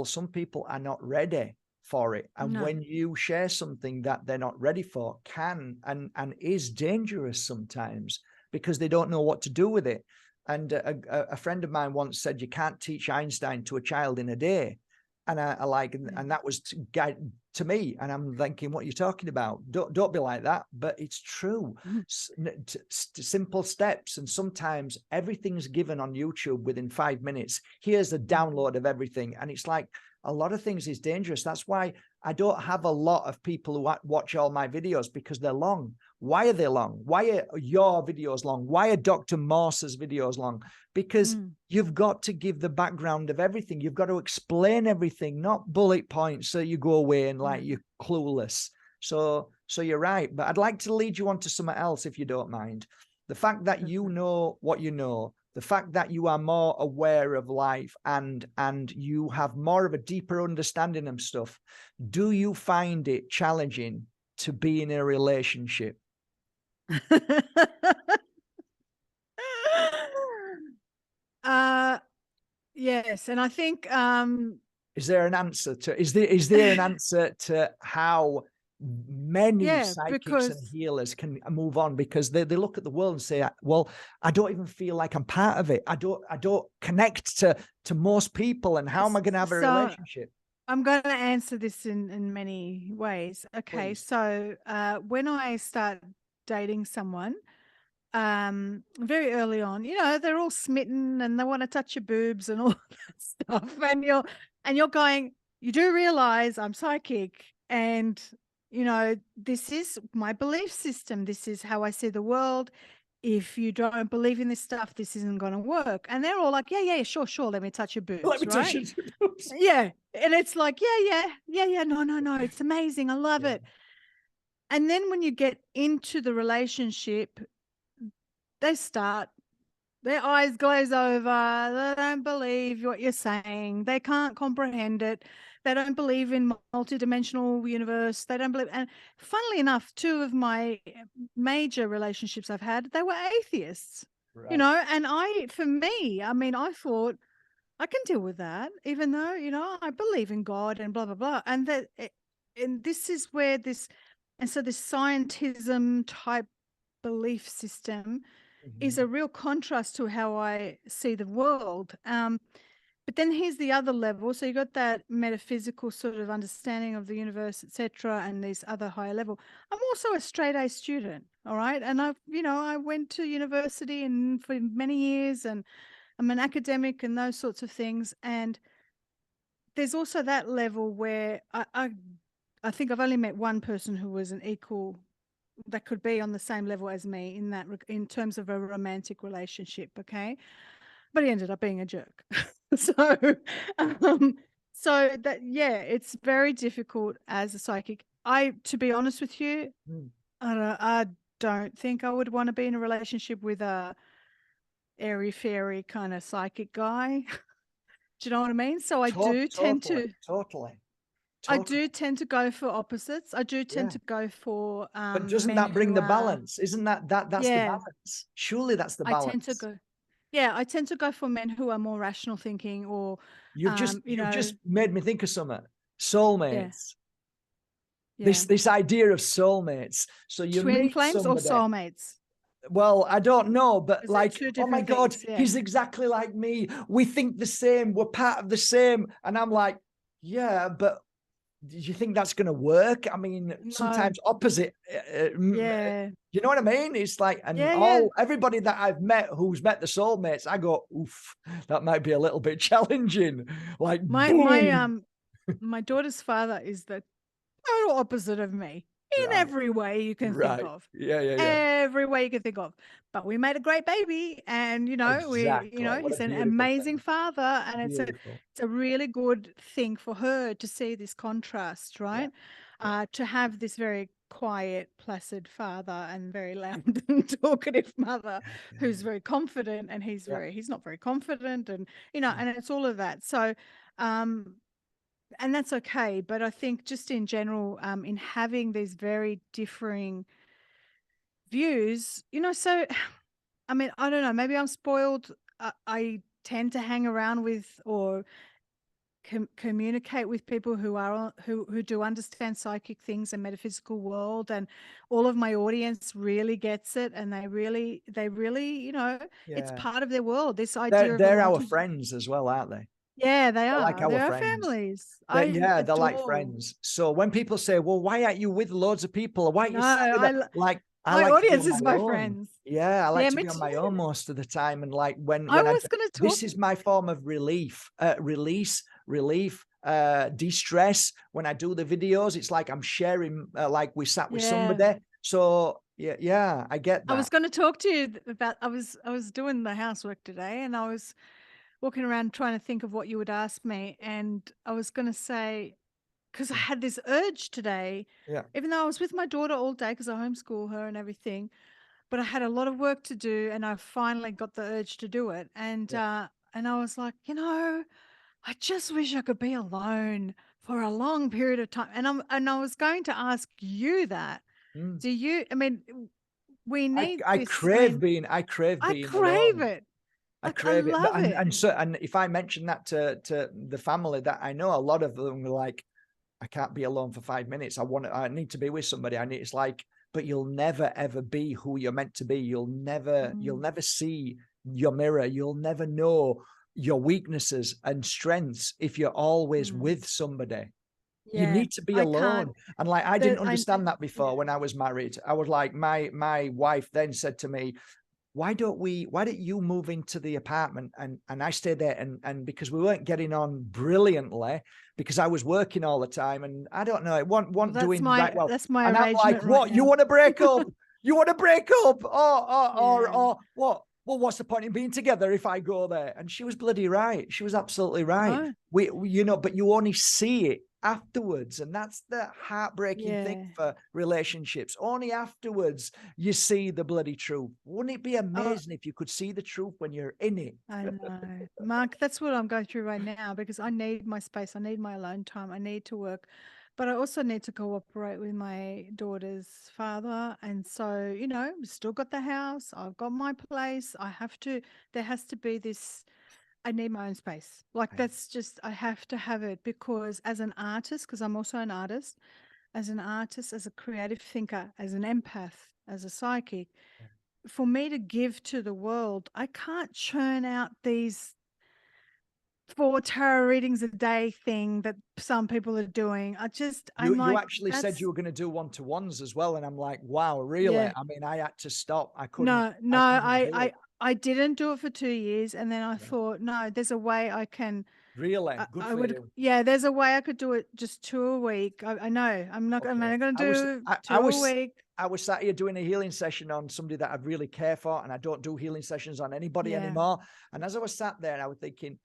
some people are not ready for it, and when you share something that they're not ready for, can and is dangerous sometimes, because they don't know what to do with it. And a friend of mine once said, you can't teach Einstein to a child in a day. And and that was to me, and I'm thinking, what are you talking about? Don't be like that. But it's true. Simple steps, and sometimes everything's given on YouTube within 5 minutes. Here's a download of everything, and it's like, a lot of things is dangerous. That's why I don't have a lot of people who watch all my videos, because they're long. Why are they long? Why are your videos long? Why are Dr. Morse's videos long? Because you've got to give the background of everything. You've got to explain everything, not bullet points so you go away and like you're clueless. So you're right. But I'd like to lead you on to something else, if you don't mind. The fact that you know what you know, the fact that you are more aware of life and you have more of a deeper understanding of stuff, do you find it challenging to be in a relationship? Yes, and I think is there an answer to how many psychics and healers can move on? Because they look at the world and say, well, I don't even feel like I'm part of it. I don't connect to most people, and how am I going to have a relationship? I'm going to answer this in many ways. Okay. Please. So when I start dating someone, very early on, they're all smitten and they want to touch your boobs and all that stuff. And you're going, you do realize I'm psychic, and this is my belief system. This is how I see the world. If you don't believe in this stuff, this isn't going to work. And they're all like, yeah, sure. Let me touch your boobs. Let me touch your boobs. Yeah. And it's like, yeah. No. It's amazing. I love it. And then when you get into the relationship, their eyes glaze over. They don't believe what you're saying. They can't comprehend it. They don't believe in multidimensional universe. They don't believe. And funnily enough, two of my major relationships I've had, they were atheists, right. and I thought I can deal with that, even though, I believe in God and blah, blah, blah. And this is where so this scientism type belief system is a real contrast to how I see the world. But then here's the other level. So you got that metaphysical sort of understanding of the universe, etc., and this other higher level. I'm also a straight A student, all right? And I went to university and for many years, and I'm an academic and those sorts of things. And there's also that level where I think I've only met one person who was an equal, that could be on the same level as me in terms of a romantic relationship. Okay. But he ended up being a jerk. So that, it's very difficult as a psychic. To be honest with you, I don't think I would want to be in a relationship with a airy fairy kind of psychic guy. Do you know what I mean? So I do tend to go for opposites. I do tend to go for but doesn't that bring the balance? Isn't that's the balance? Surely that's the balance. I tend to go for men who are more rational thinking, or you've just made me think of something. Soulmates. This idea of soulmates. So you twin meet flames somebody, or soulmates? Well, I don't know, but like, oh my God, things, he's exactly like me. We think the same. We're part of the same. And I'm like, yeah, but do you think that's going to work? I mean, sometimes opposite. You know what I mean? It's like, and everybody that I've met who's met the soulmates, I go, oof, that might be a little bit challenging. Like my daughter's father is the total opposite of me in every way you can think of. Every way you can think of. But we made a great baby, and he's an amazing father, and it's a really good thing for her to see this contrast, right? To have this very quiet, placid father and very loud and talkative mother who's very confident, and he's not very confident, and and it's all of that. So and that's okay. But I think just in general, in having these very differing views, so, I mean, I don't know, maybe I'm spoiled. I tend to hang around with or communicate with people who do understand psychic things and metaphysical world, and all of my audience really gets it, and they really, it's part of their world. This idea they're our friends as well, aren't they? Yeah, they they're are. like our they're friends. Families. They're like friends. So when people say, well, why aren't you with loads of people? Why aren't you my audience is my friends. Yeah, I like to be on my own most of the time. And like when this is my form of relief, relief, de-stress. When I do the videos, it's like I'm sharing, like we sat with somebody. So yeah, I get that. I was going to talk to you about, I was doing the housework today, and I was walking around trying to think of what you would ask me. And I was going to say, because I had this urge today, even though I was with my daughter all day because I homeschool her and everything, but I had a lot of work to do, and I finally got the urge to do it. And I was like, I just wish I could be alone for a long period of time. And I was going to ask you that. Mm. Do you? I mean, we need I this. I crave mean, being, I crave I being crave alone. it. I Like, I crave it. love it. And if I mention that to the family, that I know a lot of them were like, I can't be alone for 5 minutes. I need to be with somebody. It's like, but you'll never ever be who you're meant to be. You'll never see your mirror. You'll never know your weaknesses and strengths if you're always with somebody. You Yeah, need to be I alone. can't. And like, I didn't I understand that yeah. before when I was married. I was like, my wife then said to me, why don't you move into the apartment and I stayed there, and because we weren't getting on brilliantly because I was working all the time, and I don't know, it wasn't doing right well. That's my And I'm like, arrangement right what, you now. want to break up? You want to break up? Or Yeah. what? Well, what's the point in being together if I go there? And she was bloody right. She was absolutely right. Oh, We but you only see it afterwards, and that's the heartbreaking thing for relationships. Only afterwards you see the bloody truth. Wouldn't it be amazing if you could see the truth when you're in it? I know, Mark, that's what I'm going through right now, because I need my space. I need my alone time. I need to work, but I also need to cooperate with my daughter's father. And so, we've still got the house. I've got my place. There has to be this, I need my own space. Like, that's just, I have to have it, because as an artist, because I'm also an artist, as a creative thinker, as an empath, as a psychic, for me to give to the world, I can't churn out these 4 tarot readings a day thing that some people are doing. I'm You like, actually said you that's, were going to do one-to-ones as well, and I'm like, wow, really? yeah. I mean, I had to stop. I No, couldn't do it. I didn't do it for 2 years, and then I thought, no, there's a way I can. Really good I for would, you. yeah, there's a way I could do it just 2 a week. I know I'm not going to do 2 a week. I was sat here doing a healing session on somebody that I really care for, and I don't do healing sessions on anybody anymore. And as I was sat there, I was thinking,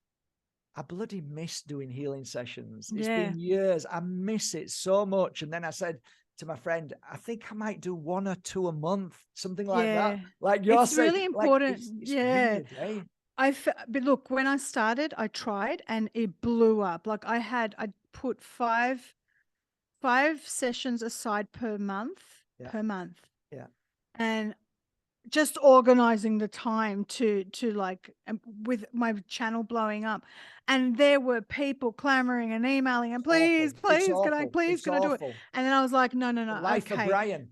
I bloody miss doing healing sessions. It's been years. I miss it so much. And then I said to my friend, I think I might do 1 or 2 a month, something like that. Like you're It's saying, really like important. it's really a day. But look, when I started, I tried and it blew up. Like, I put five sessions aside per month, Yeah. and just organizing the time to like, with my channel blowing up, and there were people clamoring and emailing and please, can I do it? And then I was like, no, The life of okay. Brian.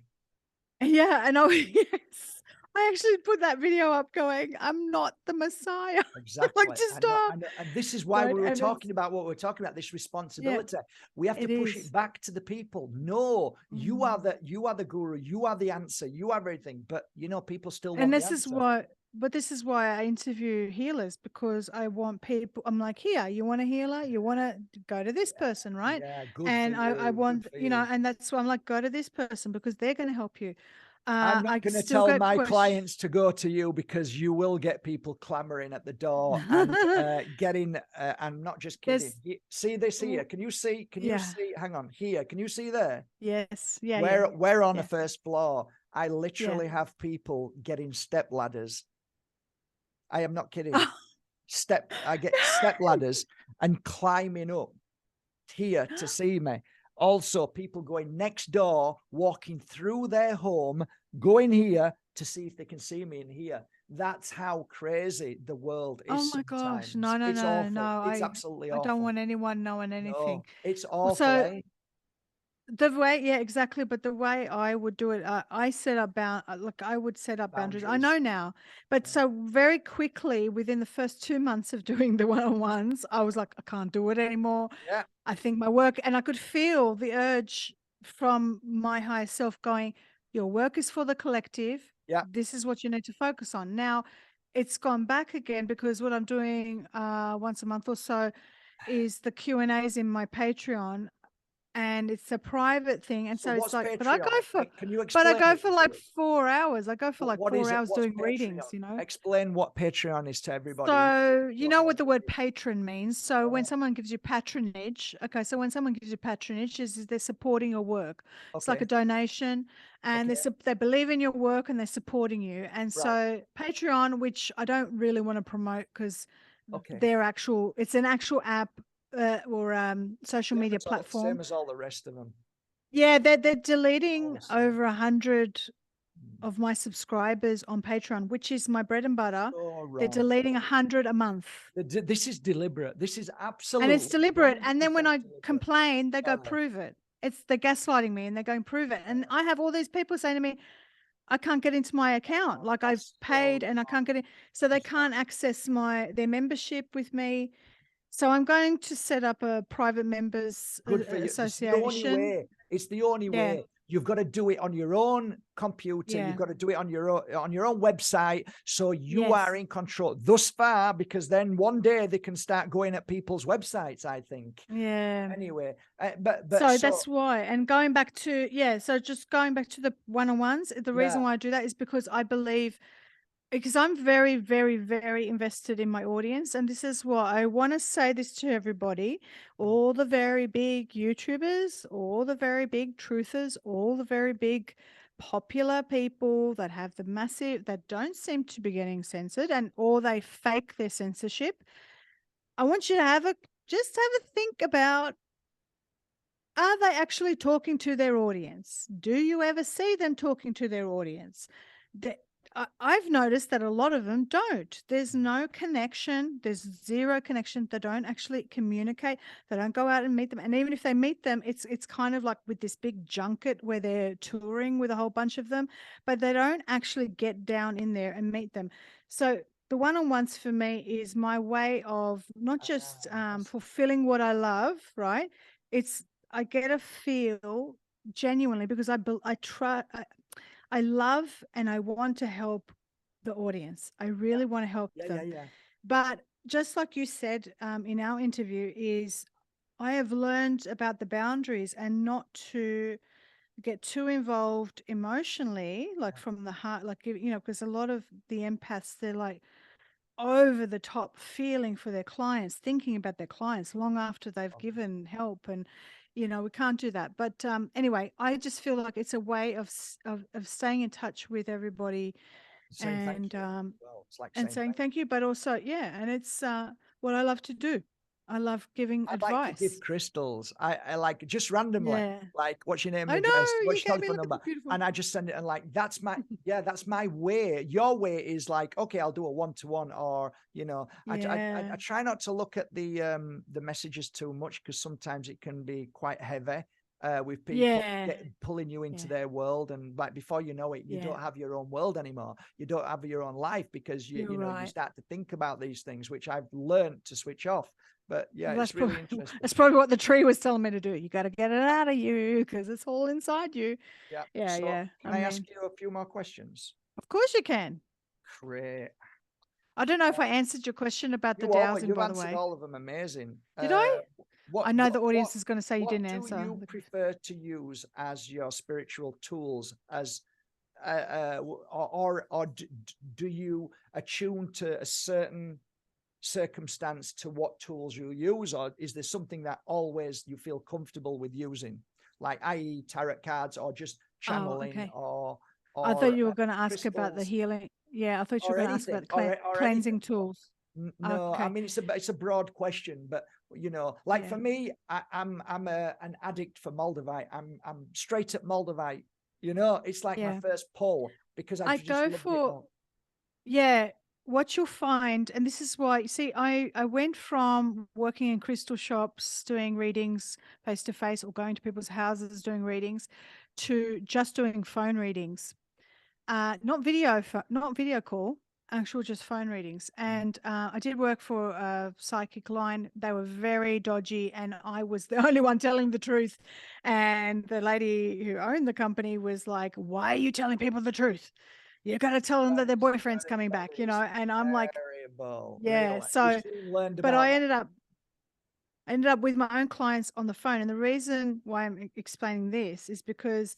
Yeah, and yes, I actually put that video up going, I'm not the Messiah. Exactly. Like, just stop. I know. And this is why we were And talking about what we're talking about, this responsibility. We have to push it back to the people. No, you are the guru, you are the answer, you are everything. But people still want the answer. This is why I interview healers, because I want people. I'm like, here, you want a healer? You want to go to this person, right? Yeah, good And for you. I want, Good for you. and that's why I'm like, go to this person because they're going to help you. I'm not I going to still tell get my clients to go to you, because you will get people clamoring at the door and getting, I'm not just kidding. See this here. Can you see? Can you see? Hang on here. Can you see there? Yes. Yeah. We're on the first floor. I literally have people getting step ladders. I am not kidding. I get step ladders and climbing up here to see me. Also, people going next door, walking through their home, going here to see if they can see me in here. That's how crazy the world is. Oh my gosh. No. It's awful. It's absolutely awful. I don't want anyone knowing anything. No, it's awful. So the way, exactly. But the way I would do it, I set up I would set up boundaries. I know now, but so very quickly within the first 2 months of doing the one-on-ones, I was like, I can't do it anymore. Yeah. I think my work, and I could feel the urge from my higher self going, your work is for the collective. Yeah. This is what you need to focus on. Now it's gone back again, because what I'm doing once a month or so is the Q&As in my Patreon. and it's a private thing. And So so it's what's like, Patreon? Can you but I explain go it for to like us? 4 hours. I go for like What 4 is it? hours What's doing readings, Patreon? you know? Explain what Patreon is to everybody. So you Don't know know what what the it word is. patron means. So when Uh, someone gives you patronage, okay, so when someone gives you patronage is they're supporting your work. It's like a okay. donation, and Okay. they believe in your work and they're supporting you. And Right. so Patreon, which I don't really want to promote because Okay. it's an actual app or social media Same platform. as all the rest of them. Yeah, they're deleting Awesome. over 100 of my subscribers on Patreon, which is my bread and butter. So They're wrong. deleting 100 a month. This is deliberate. This is And it's absolutely deliberate. And then when 100% I deliberate. complain, they go, prove it. They're gaslighting me and they're going, prove it. And I have all these people saying to me, I can't get into my account. Like I've That's paid so and I can't get in. So they can't access their membership with me. So I'm going to set up a private members good for you. It's the only association. way. It's the only Yeah. way. You've got to do it on your own computer. Yeah. You've got to do it on your own website. So you are Yes. in control thus far, because then one day they can start going at people's websites, I think. Yeah. Anyway, so that's why. And going back to, so just going back to the one-on-ones, the reason why I do that is because I believe, because I'm very, very, very invested in my audience. And this is why I want to say this to everybody, all the very big YouTubers, all the very big truthers, all the very big popular people that have that don't seem to be getting censored, or they fake their censorship. I want you to just have a think about, are they actually talking to their audience? Do you ever see them talking to their audience? I've noticed that a lot of them don't. There's no connection. There's zero connection. They don't actually communicate. They don't go out and meet them. And even if they meet them, it's kind of like with this big junket where they're touring with a whole bunch of them, but they don't actually get down in there and meet them. So the one-on-ones for me is my way of not just fulfilling what I love, right? I get a feel genuinely because I love and I want to help the audience. I really want to help them. Yeah. But just like you said in our interview, is I have learned about the boundaries and not to get too involved emotionally, like from the heart, like, because a lot of the empaths, they're like over the top feeling for their clients, thinking about their clients long after they've given help. And we can't do that. But anyway, I just feel like it's a way of staying in touch with everybody, Saying thank you. Well, it's like saying thank you, but also and it's what I love to do. I love giving I like to give advice. crystals. I like just randomly, Yeah, like, what's your name and I address, know, you what's your gave me, telephone look at number, the beautiful. and I just send it. And like, that's my way. Your way is like, okay, I'll do a one-to-one, or I try not to look at the messages too much, because sometimes it can be quite heavy. With people pulling you into their world, and like before you know it, you don't have your own world anymore. You don't have your own life, because you start to think about these things, which I've learned to switch off. But yeah, well, it's really interesting. That's probably what the tree was telling me to do. You got to get it out of you because it's all inside you. Yeah. So can I ask you a few more questions? Of course you can. Great. I don't know if I answered your question about the dowsing, by the way. You've answered all of them. Amazing. Did I? I know the audience what, is going to say you didn't answer. What do you prefer to use as your spiritual tools, as or do you attune to a certain circumstance to what tools you use, or is there something that always you feel comfortable with using, like i.e. tarot cards, or just channeling, or I thought you were going to ask crystals, about the healing. Yeah, I thought you were going to ask about cleansing tools. No, I mean, it's a broad question, but for me, I'm an addict for Moldavite. I'm straight up Moldavite. It's like my first pull, because I just go loved for it all. Yeah, what you'll find, and this is why, you see, I went from working in crystal shops, doing readings face to face, or going to people's houses doing readings, to just doing phone readings, not video call, actual just phone readings. And I did work for a psychic line. They were very dodgy, and I was the only one telling the truth. And the lady who owned the company was like, "Why are you telling people the truth? You got to tell them that their boyfriend's coming back," and I'm like, Terrible, yeah. really. So, but I ended up, I ended up with my own clients on the phone. And the reason why I'm explaining this is because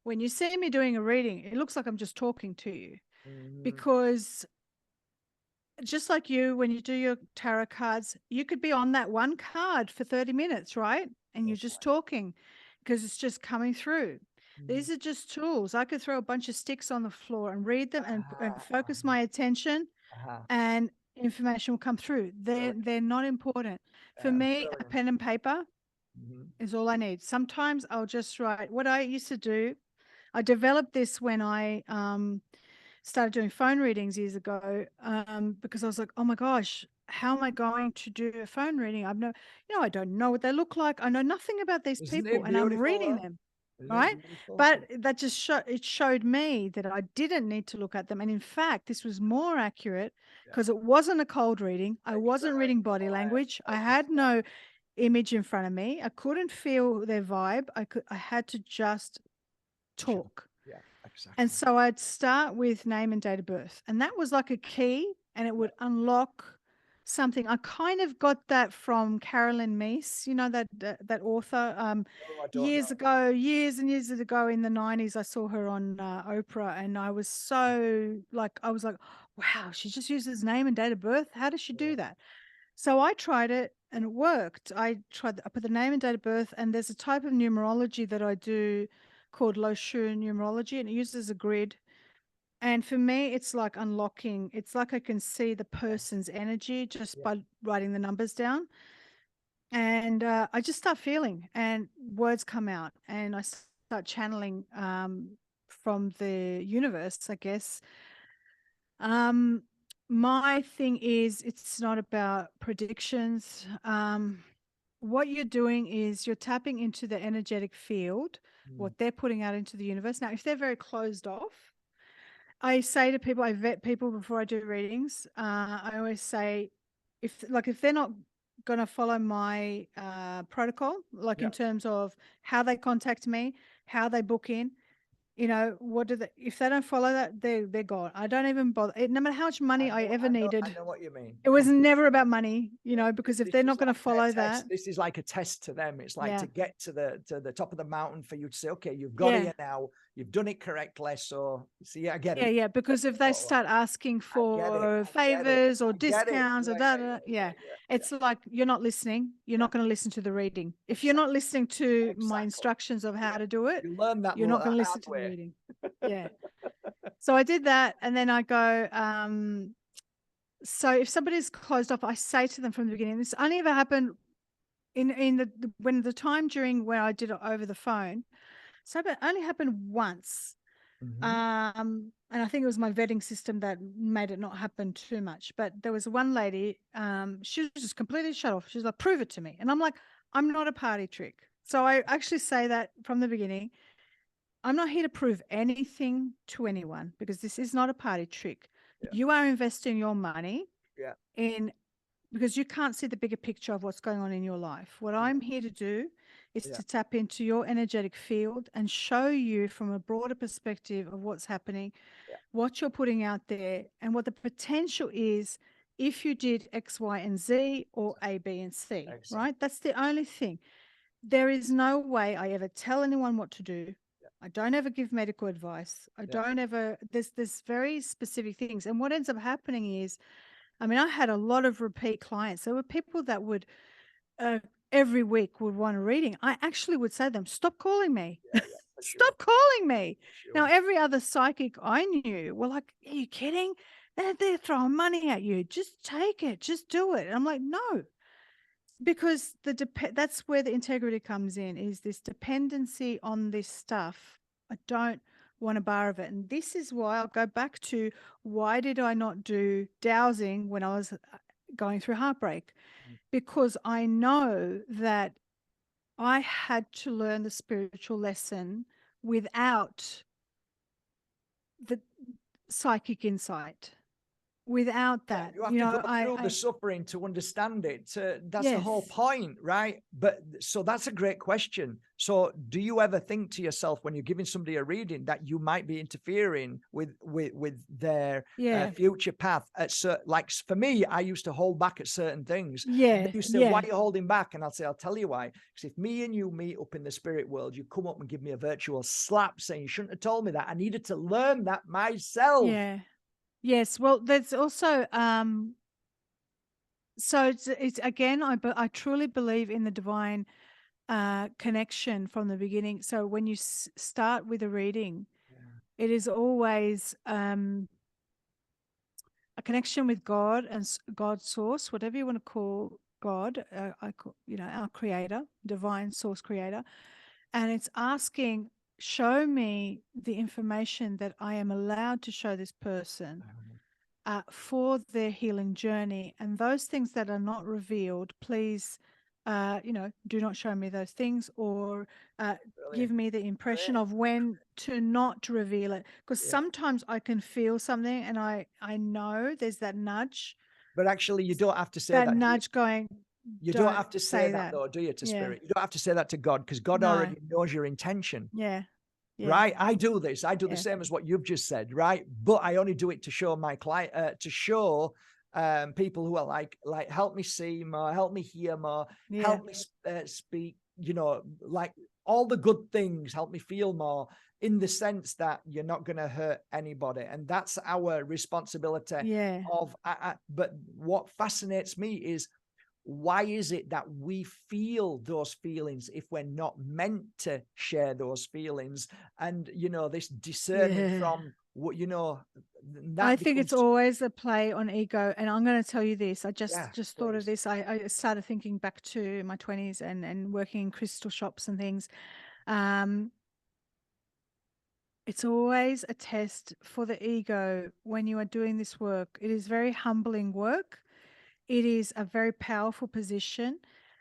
when you see me doing a reading, it looks like I'm just talking to you, because just like you, when you do your tarot cards, you could be on that one card for 30 minutes, right? And you're just talking because it's just coming through. These are just tools. I could throw a bunch of sticks on the floor and read them and focus my attention, and information will come through. They're not important. For me, a pen and paper is all I need. Sometimes I'll just write. What I used to do, I developed this when I started doing phone readings years ago, because I was like, oh my gosh, how am I going to do a phone reading? I don't know what they look like. I know nothing about these people, and I'm reading them. Right. But that just showed me that I didn't need to look at them. And in fact, this was more accurate because it wasn't a cold reading. I wasn't reading body language. I had no image in front of me. I couldn't feel their vibe. I had to just talk. Yeah, exactly. And so I'd start with name and date of birth. And that was like a key, and it would unlock something. I kind of got that from Carolyn Meese, that author. Years and years ago in the 90s, I saw her on Oprah, and I was like, wow, she just uses name and date of birth. How does she do that? So I tried it and it worked. I put the name and date of birth, and there's a type of numerology that I do called Lo-Shu numerology, and it uses a grid. And for me, it's like unlocking. It's like I can see the person's energy just by writing the numbers down. And I just start feeling, and words come out, and I start channeling from the universe, I guess. My thing is, it's not about predictions. What you're doing is you're tapping into the energetic field, what they're putting out into the universe. Now, if they're very closed off, I say to people, I vet people before I do readings. I always say, if they're not going to follow my protocol, in terms of how they contact me, how they book in, if they don't follow that, they're gone. I don't even bother. No matter how much money I ever needed. I know what you mean. It was never about money, because if they're not going to follow that. This is like a test to them. It's like to get to the top of the mountain for you to say, okay, you've got it now. You've done it correctly. So see, I get it. Yeah, because if they start asking for favors or discounts or it's like, you're not listening. You're not going to listen to the reading. If you're not listening to my instructions of how to do it, you learn that you're not going to listen to the reading. Yeah. So I did that, and then I go, so if somebody's closed off, I say to them from the beginning, this only ever happened in the time during where I did it over the phone. So it only happened once. And I think it was my vetting system that made it not happen too much. But there was one lady, she was just completely shut off. She's like, prove it to me. And I'm like, I'm not a party trick. So I actually say that from the beginning. I'm not here to prove anything to anyone, because this is not a party trick. You are investing your money because you can't see the bigger picture of what's going on in your life. What I'm here to do is to tap into your energetic field and show you from a broader perspective of what's happening, what you're putting out there, and what the potential is if you did X, Y, and Z, or A, B, and C, right? That's the only thing. There is no way I ever tell anyone what to do. I don't ever give medical advice. I don't ever, there's very specific things. And what ends up happening is, I mean, I had a lot of repeat clients. There were people that would every week would want a reading. I actually would say to them, stop calling me. Stop calling me. Now, every other psychic I knew were like, are you kidding? They're throwing money at you. Just take it. Just do it. And I'm like, no. Because that's where the integrity comes in, is this dependency on this stuff. I don't want a bar of it. And this is why I'll go back to, why did I not do dowsing when I was going through heartbreak? Because I know that I had to learn the spiritual lesson without the psychic insight. without Yeah, that, you have you to know, go through the suffering to understand it. That's the whole yes, point, right? But so that's a great question. So do you ever think to yourself when you're giving somebody a reading that you might be interfering with their yeah, future path? Like for me, I used to hold back at certain things. And yeah, then you say, why yeah, are you holding back? And I'll say, I'll tell you why. Because if me and you meet up in the spirit world, you come up and give me a virtual slap saying you shouldn't have told me that. I needed to learn that myself. yeah. Yes, well, there's also so it's again, I truly believe in the divine connection from the beginning. So when you start with a reading, it is always a connection with God and God's source, whatever you want to call God. I call, you know, our creator, divine source creator, and it's asking, show me the information that I am allowed to show this person for their healing journey. And those things that are not revealed, please, you know, do not show me those things, or give Brilliant. me the impression Great. of when to not reveal it. Because Yeah. sometimes I can feel something and I know there's that nudge, But actually, you don't have to say that. going, You don't don't have to say say that that. though, do you, to Yeah. spirit? You don't have to say that to God because God No. already knows your intention, Yeah. Yeah. right? I do this. I do the Yeah. same as what you've just said, right? But I only do it to show my client, to show people who are like, help me see more, help me hear more, Yeah. help me speak, you know, like all the good things, help me feel more, in the sense that you're not going to hurt anybody. And that's our responsibility Yeah. of, but what fascinates me is, why is it that we feel those feelings if we're not meant to share those feelings? And, you know, this discerning Yeah. from what, you know, I that think it's becomes, always a play on ego. And I'm going to tell you this. I yeah, just thought of please. this. I started thinking back to my 20s and working in crystal shops and things. It's always a test for the ego when you are doing this work. It is very humbling work. It is a very powerful position.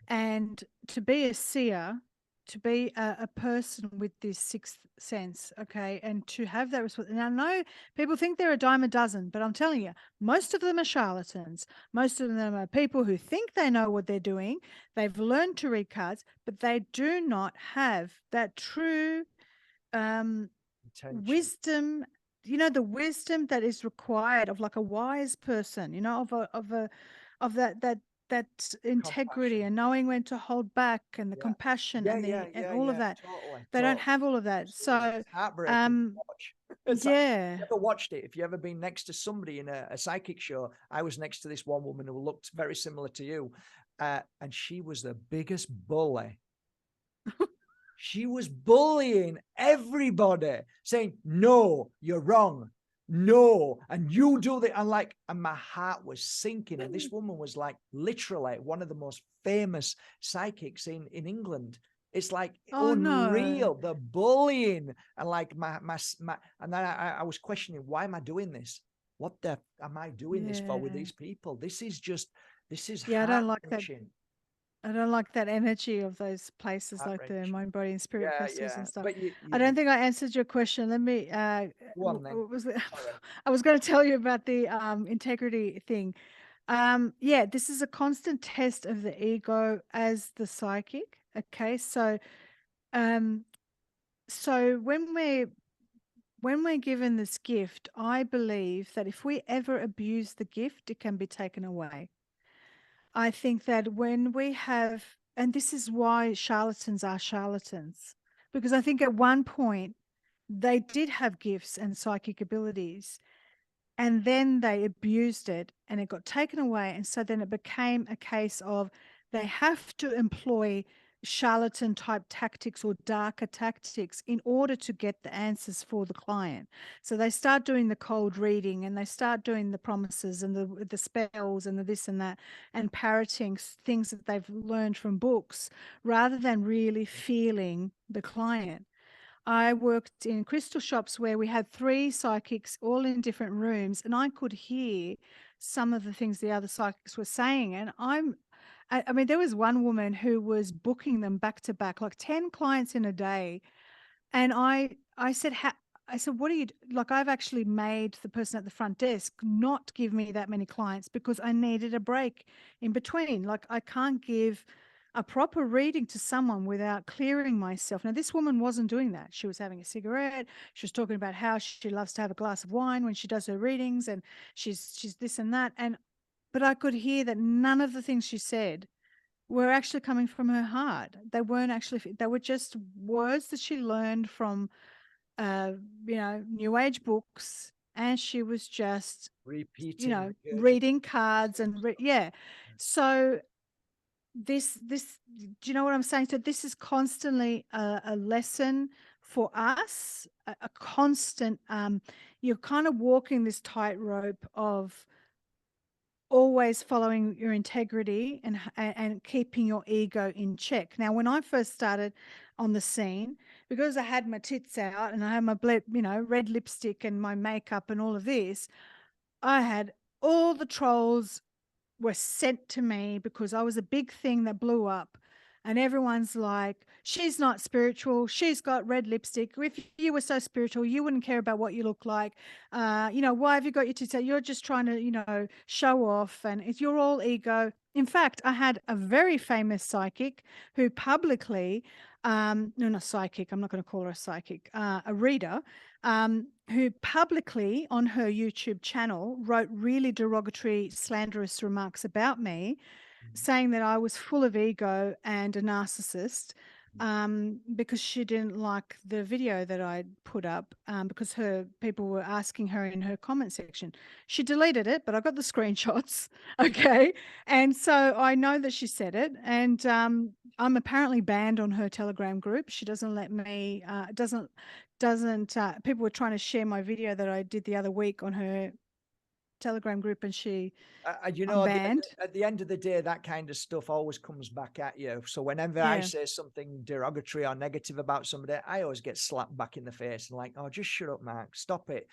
And to be a seer, to be a person with this sixth sense, okay, and to have that responsibility. And I know people think they're a dime a dozen, but I'm telling you, most of them are charlatans. Most of them are people who think they know what they're doing. They've learned to read cards, but they do not have that true Intention. wisdom, you know, the wisdom that is required of like a wise person, you know, of that integrity Compassion. and knowing when to hold back, and the Yeah. compassion Yeah, and yeah, the and yeah, all of yeah. that. Totally. They don't Totally. have all of that. Absolutely. So It's heartbreaking to watch. It's like, yeah. you ever watched it? If you ever been next to somebody in a psychic show, I was next to this one woman who looked very similar to you. And she was the biggest bully. She was bullying everybody, saying, no, you're wrong. No. And you do that. And my heart was sinking. And this woman was like literally one of the most famous psychics in England. It's like Oh no. unreal, the bullying. And like and then I was questioning, why am I doing this? What the am I doing this for with Yeah. these people? This is Yeah, heart I wrenching. don't like that energy of those places Heart like the wrenching. mind, body, and spirit Yeah, festivals and yeah. stuff. But I don't think I answered your question. Let me go on then. what was it? Sorry. I was going to tell you about the integrity thing. Yeah, this is a constant test of the ego as the psychic. Okay, um so when we're given this gift, I believe that if we ever abuse the gift, it can be taken away. I think that when we have, and this is why charlatans are charlatans, because I think at one point they did have gifts and psychic abilities, and then they abused it and it got taken away. And so then it became a case of they have to employ charlatan type tactics or darker tactics in order to get the answers for the client. So they start doing the cold reading and they start doing the promises and the spells and the this and that, and parroting things that they've learned from books rather than really feeling the client. I worked in crystal shops where we had 3 psychics all in different rooms, and I could hear some of the things the other psychics were saying. And I mean, there was one woman who was booking them back to back, like 10 clients in a day. And I said, I said, what are you, like, I've actually made the person at the front desk not give me that many clients because I needed a break in between. Like, I can't give a proper reading to someone without clearing myself. Now, this woman wasn't doing that. She was having a cigarette. She was talking about how she loves to have a glass of wine when she does her readings, and she's this and that. But I could hear that none of the things she said were actually coming from her heart. They weren't actually, they were just words that she learned from, uh, New Age books. And she was just, Repeating, reading cards and, yeah. So this, do you know what I'm saying? So this is constantly a lesson for us, a constant, you're kind of walking this tightrope of always following your integrity and keeping your ego in check. Now, when I first started on the scene, because I had my tits out and I had my red lipstick and my makeup and all of this, I had all the trolls were sent to me because I was a big thing that blew up. And everyone's like, she's not spiritual. She's got red lipstick. If you were so spiritual, you wouldn't care about what you look like. Why have you got your tits out? You're just trying to, show off. And you're all ego. In fact, I had a very famous psychic who publicly, no, not psychic, I'm not going to call her a psychic, a reader, who publicly on her YouTube channel wrote really derogatory, slanderous remarks about me, saying that I was full of ego and a narcissist, because she didn't like the video that I put up, because people were asking her in her comment section. She deleted it, but I got the screenshots. Okay. And so I know that she said it, and I'm apparently banned on her Telegram group. She doesn't let me, people were trying to share my video that I did the other week on her Telegram group, and I'm banned. At the end of the day, that kind of stuff always comes back at you. So whenever I say something derogatory or negative about somebody, I always get slapped back in the face and like, oh, just shut up, Mark, stop it.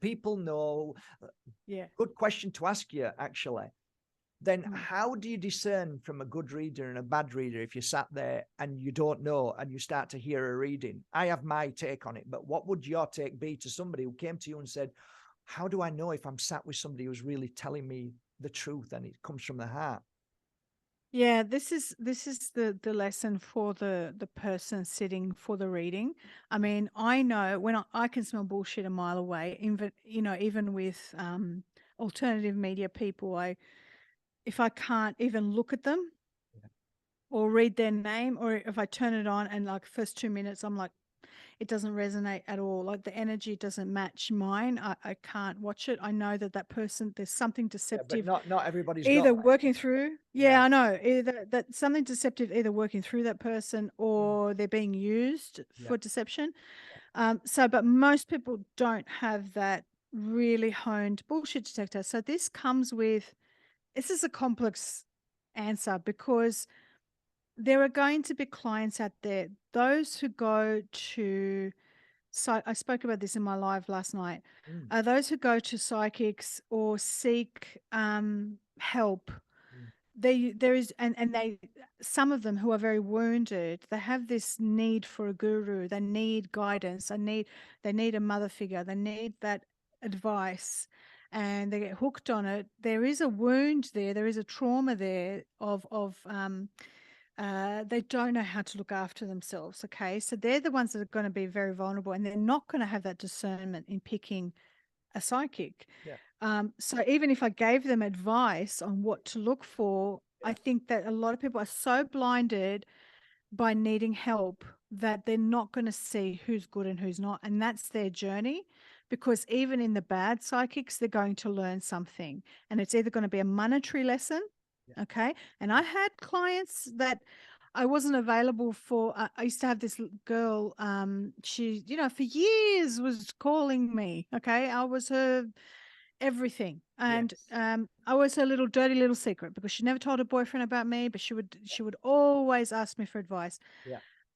People know. Yeah. Good question to ask you, actually. Then how do you discern from a good reader and a bad reader if you sat there and you don't know and you start to hear a reading? I have my take on it, but what would your take be to somebody who came to you and said, how do I know if I'm sat with somebody who's really telling me the truth and it comes from the heart? Yeah, this is the lesson for the person sitting for the reading. I mean, I know when I can smell bullshit a mile away. Even with alternative media people, if I can't even look at them or read their name, or if I turn it on and like first 2 minutes, I'm like, it doesn't resonate at all. Like the energy doesn't match mine. I can't watch it. I know that person, there's something deceptive. Yeah, but not everybody's either got working through. Yeah, I know. Either that something deceptive, either working through that person or they're being used for deception. But most people don't have that really honed bullshit detector. So this is a complex answer, because there are going to be clients out there, those who go to, so I spoke about this in my live last night, those who go to psychics or seek help. There is, and they, some of them who are very wounded, they have this need for a guru, they need guidance, they need a mother figure, they need that advice, and they get hooked on it. There is a wound there is a trauma there they don't know how to look after themselves. Okay. So they're the ones that are going to be very vulnerable, and they're not going to have that discernment in picking a psychic. So even if I gave them advice on what to look for, I think that a lot of people are so blinded by needing help that they're not going to see who's good and who's not. And that's their journey, because even in the bad psychics, they're going to learn something, and it's either going to be a monetary lesson. Okay. And I had clients that I wasn't available for. I used to have this girl, she, for years was calling me. Okay. I was her everything. And I was her little dirty little secret, because she never told her boyfriend about me, but she would always ask me for advice.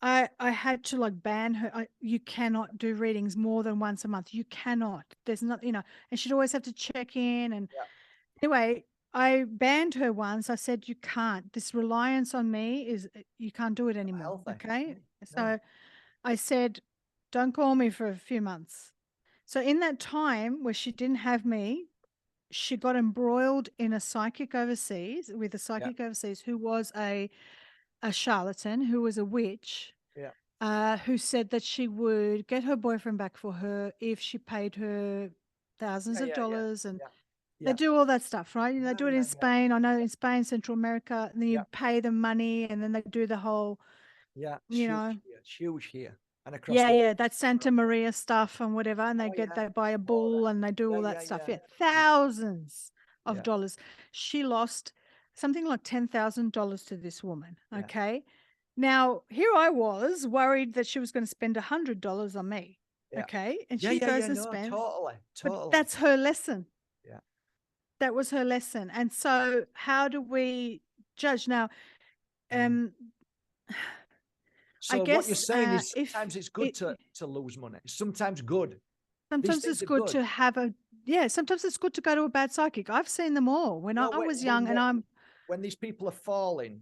I had to like ban her. You cannot do readings more than once a month. You cannot. There's not, and she'd always have to check in. And anyway, I banned her once. I said, you can't. This reliance on me you can't do it anymore. Okay. So I said, don't call me for a few months. So in that time where she didn't have me, she got embroiled in a psychic overseas with a Yeah. psychic overseas who was a charlatan, who was a witch, Yeah. who said that she would get her boyfriend back for her if she paid her thousands Yeah. of Yeah. Yeah. dollars. And Yeah. they Yeah. do all that stuff, right? They Yeah. do it Yeah. in Yeah. Spain. I know in Spain, Central America, and then Yeah. you pay them money, and then they do the whole, Yeah. It's you huge know, here. It's huge here. And across the yeah, that Santa Maria stuff and whatever, and oh yeah. they buy a All bull and they do that. all Yeah. that Yeah. stuff. Yeah. Yeah, Yeah. thousands of Yeah. dollars. She lost something like $10,000 to this woman. Yeah. Okay. Now, here I was worried that she was going to spend $100 on me. Yeah. Okay. And Yeah. she Yeah. goes Yeah. and No, spends, totally. but Totally. that's her lesson. Yeah. That was her lesson. And so, how do we judge now? Um, I So what you're guess saying is if sometimes it's good it, to lose money. It's sometimes good. These sometimes things it's are good good. to have sometimes it's good to go to a bad psychic. I've seen them all when No, I was young, and when these people are falling,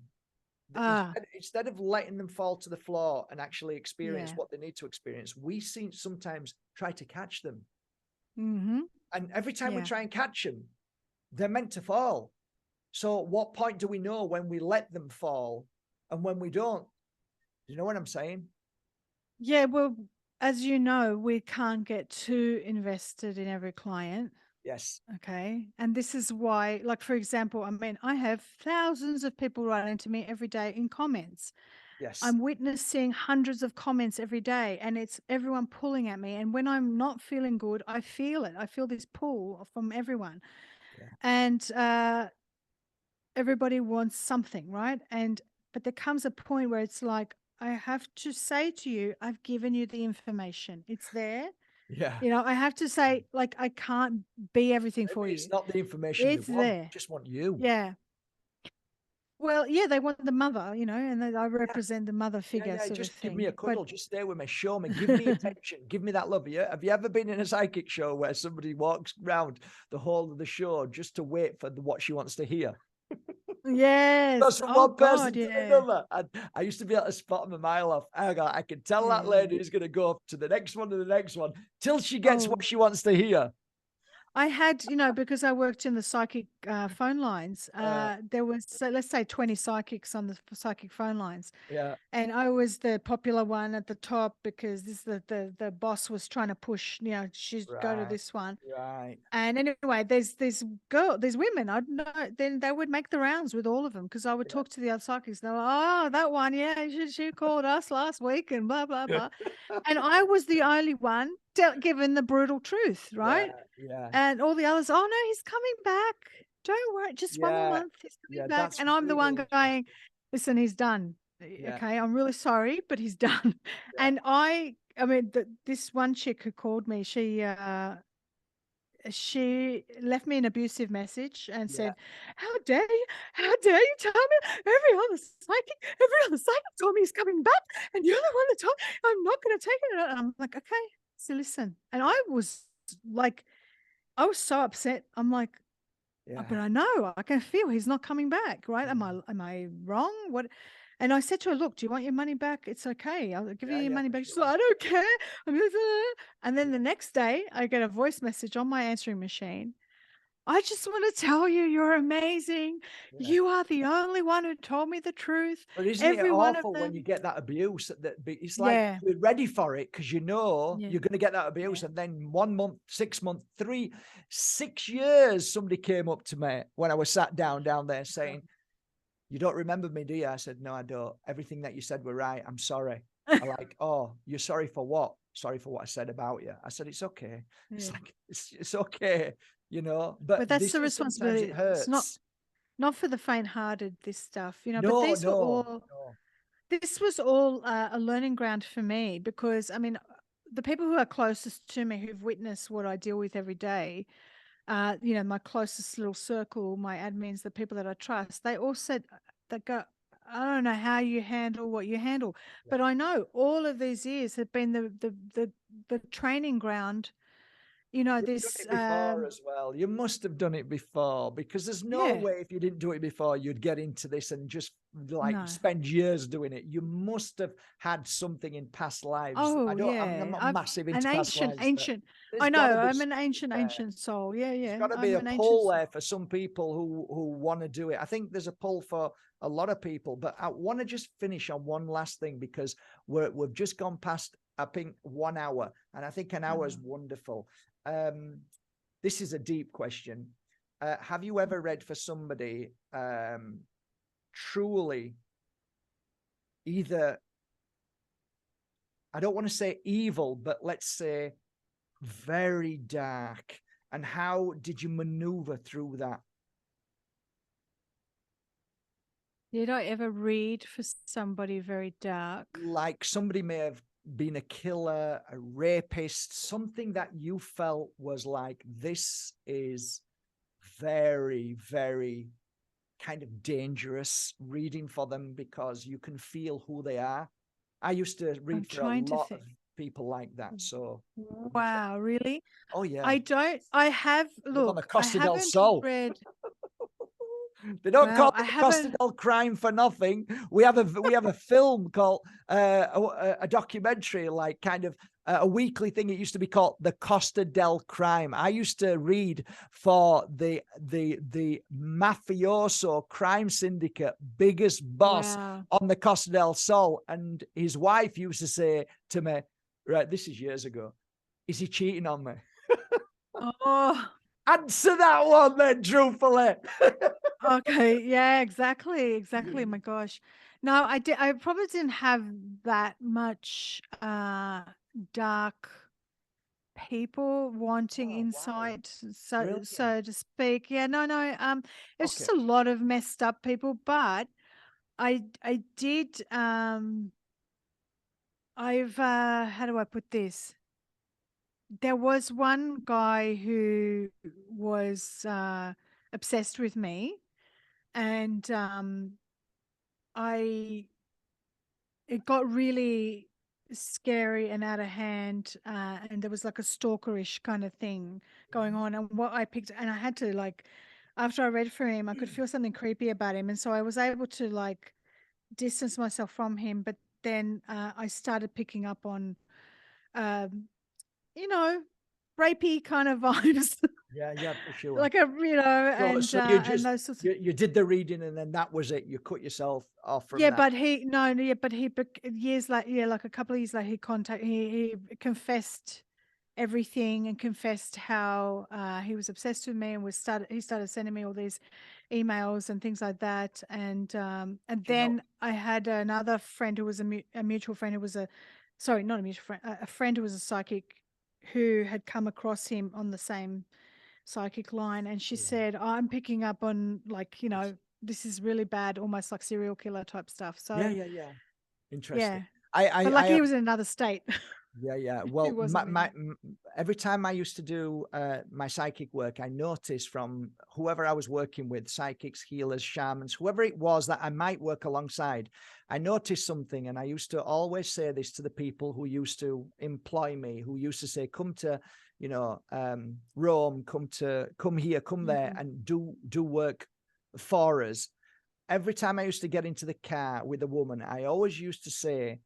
instead of letting them fall to the floor and actually experience yeah. what they need to experience, we sometimes try to catch them. Mm-hmm. And every time we Yeah. try and catch them, they're meant to fall. So what point do we know when we let them fall and when we don't? Do you know what I'm saying? Yeah, well, as you know, we can't get too invested in every client. Yes. Okay. And this is why, like, for example, I mean, I have thousands of people writing to me every day in comments. Yes. I'm witnessing hundreds of comments every day, and it's everyone pulling at me. And when I'm not feeling good, I feel it. I feel this pull from everyone. Yeah. And everybody wants something, right? But there comes a point where it's like, I have to say to you, I've given you the information. It's there. Yeah. You know, I have to say, like, I can't be everything for Maybe you. it's not the information they It's want. there. Just want you. Yeah. Well, yeah, they want the mother, you know, and I Yeah. represent the mother figure Yeah. sort of Just give me a thing. cuddle. Just stay with me. Show me. Give me attention. Give me that love. Have you ever been in a psychic show where somebody walks around the whole of the show just to wait for what she wants to hear? Yes. That's from Oh one person God, to yeah. another. And I used to be able to spot them a mile off. I can tell that Yeah. lady is going to go to the next one to the next one till she gets Oh, what she wants to hear. I had, you know, because I worked in the psychic phone lines, there was, let's say 20 psychics on the psychic phone lines. Yeah. And I was the popular one at the top because the boss was trying to push, you know, she's go to Right. this one. Right. And anyway, there's women. I'd know, then they would make the rounds with all of them because I would talk to the other psychics. They were, oh, that one, yeah, she called us last week and blah blah blah. And I was the only one given the brutal truth, right? Yeah. And all the others, oh no, he's coming back. Don't worry, just one more Yeah. month, he's coming Yeah. back. That's And I'm the really one going, interesting. listen, he's done. Yeah. Okay, I'm really sorry, but he's done. Yeah. And I mean, this one chick who called me, she left me an abusive message and Yeah. said, how dare you tell me every other psychic told me he's coming back, and you're the one that told me I'm not going to take it. And I'm like, okay, so listen. And I was like, I was so upset. I'm like, Yeah. but I know, I can feel he's not coming back, right? Am I wrong? What? And I said to her, look, do you want your money back? It's okay. I'll give you your money For back. She's sure. like, I don't care. I'm just, and then the next day I get a voice message on my answering machine. I just want to tell you, you're amazing. Yeah. You are the only one who told me the truth. But isn't it Every one of awful when you them. get that abuse? It's like Yeah. you're ready for it because you know Yeah. you're going to get that abuse. Yeah. And then 1 month, 6 months, 6 years, somebody came up to me when I was sat down there saying, you don't remember me, do you? I said, no, I don't. Everything that you said were right. I'm sorry. I'm like, oh, you're sorry for what? Sorry for what I said about you. I said, it's okay. Yeah. It's like, it's okay, you know, but that's the sometimes responsibility. it hurts. It's not for the faint-hearted, this stuff, you know, No, but these were all. no. This was all a learning ground for me because, I mean, the people who are closest to me who've witnessed what I deal with every day, you know, my closest little circle, my admins, the people that I trust, they all said that go, I don't know how you handle what you handle, but I know all of these years have been the training ground you know, You've done this, it before as well. You must have done it before, because there's no yeah, way if you didn't do it before you'd get into this and just like no. spend years doing it. You must have had something in past lives. Oh, I'm yeah. not I've massive an into past ancient, lives, but ancient. there's I got to know. be I'm an something ancient, there. ancient soul. Yeah, There's yeah. got to be I'm a an ancient pull soul. there for some people who want to do it. I think there's a pull for a lot of people, but I want to just finish on one last thing, because we've just gone past, I think, 1 hour, and I think an hour is wonderful. This is a deep question. Have you ever read for somebody truly either, I don't want to say evil, but let's say very dark? And how did you maneuver through that? Did I ever read for somebody very dark? Like somebody may have been a killer, a rapist, something that you felt was like, this is very, very kind of dangerous reading for them, because you can feel who they are. I used to I'm read for a trying to lot of think. people like that. So, Wow, really? oh yeah, I have, live on the look, I Costa del haven't Sol. read, They don't call wow, it I the Costa haven't, del Crime for nothing. We have a film called a documentary, like kind of a weekly thing. It used to be called the Costa del Crime. I used to read for the mafioso crime syndicate biggest boss wow. on the Costa del Sol, and his wife used to say to me, right, this is years ago, is he cheating on me? Oh, Answer that one then, truthfully. okay. Yeah, exactly. Exactly. My gosh. No, I probably didn't have that much dark people wanting Oh wow. insight, so Brilliant. so to speak. Yeah, no. It's Okay. just a lot of messed up people, but I did I've how do I put this? There was one guy who was obsessed with me, and I it got really scary and out of hand, and there was like a stalkerish kind of thing going on. And what I picked, and I had to like, after I read for him, I could feel something creepy about him, and so I was able to like distance myself from him. But then I started picking up on, um, you know, rapey kind of vibes, Yeah, yeah, for sure. like a So you and just those sorts. you did the reading and then that was it. You cut yourself off from Yeah, that. but he no, no, yeah, but years like yeah, like a couple of years later, he confessed everything and confessed how he was obsessed with me and he started sending me all these emails and things like that. And Do you know? then I had another friend who was a mutual friend who was a sorry, not a mutual friend, a friend who was a psychic who had come across him on the same psychic line, and she Yeah. said, I'm picking up on like, this is really bad, almost like serial killer type stuff. Yeah, So yeah, yeah. Interesting. yeah, I but I lucky he was in another state. Yeah, yeah. He Well, wasn't really. every time I used to do my psychic work, I noticed from whoever I was working with, psychics, healers, shamans, whoever it was that I might work alongside, I noticed something. And I used to always say this to the people who used to employ me, who used to say, come to, Rome, come here, come there, Mhm. and do work for us. Every time I used to get into the car with a woman, I always used to say,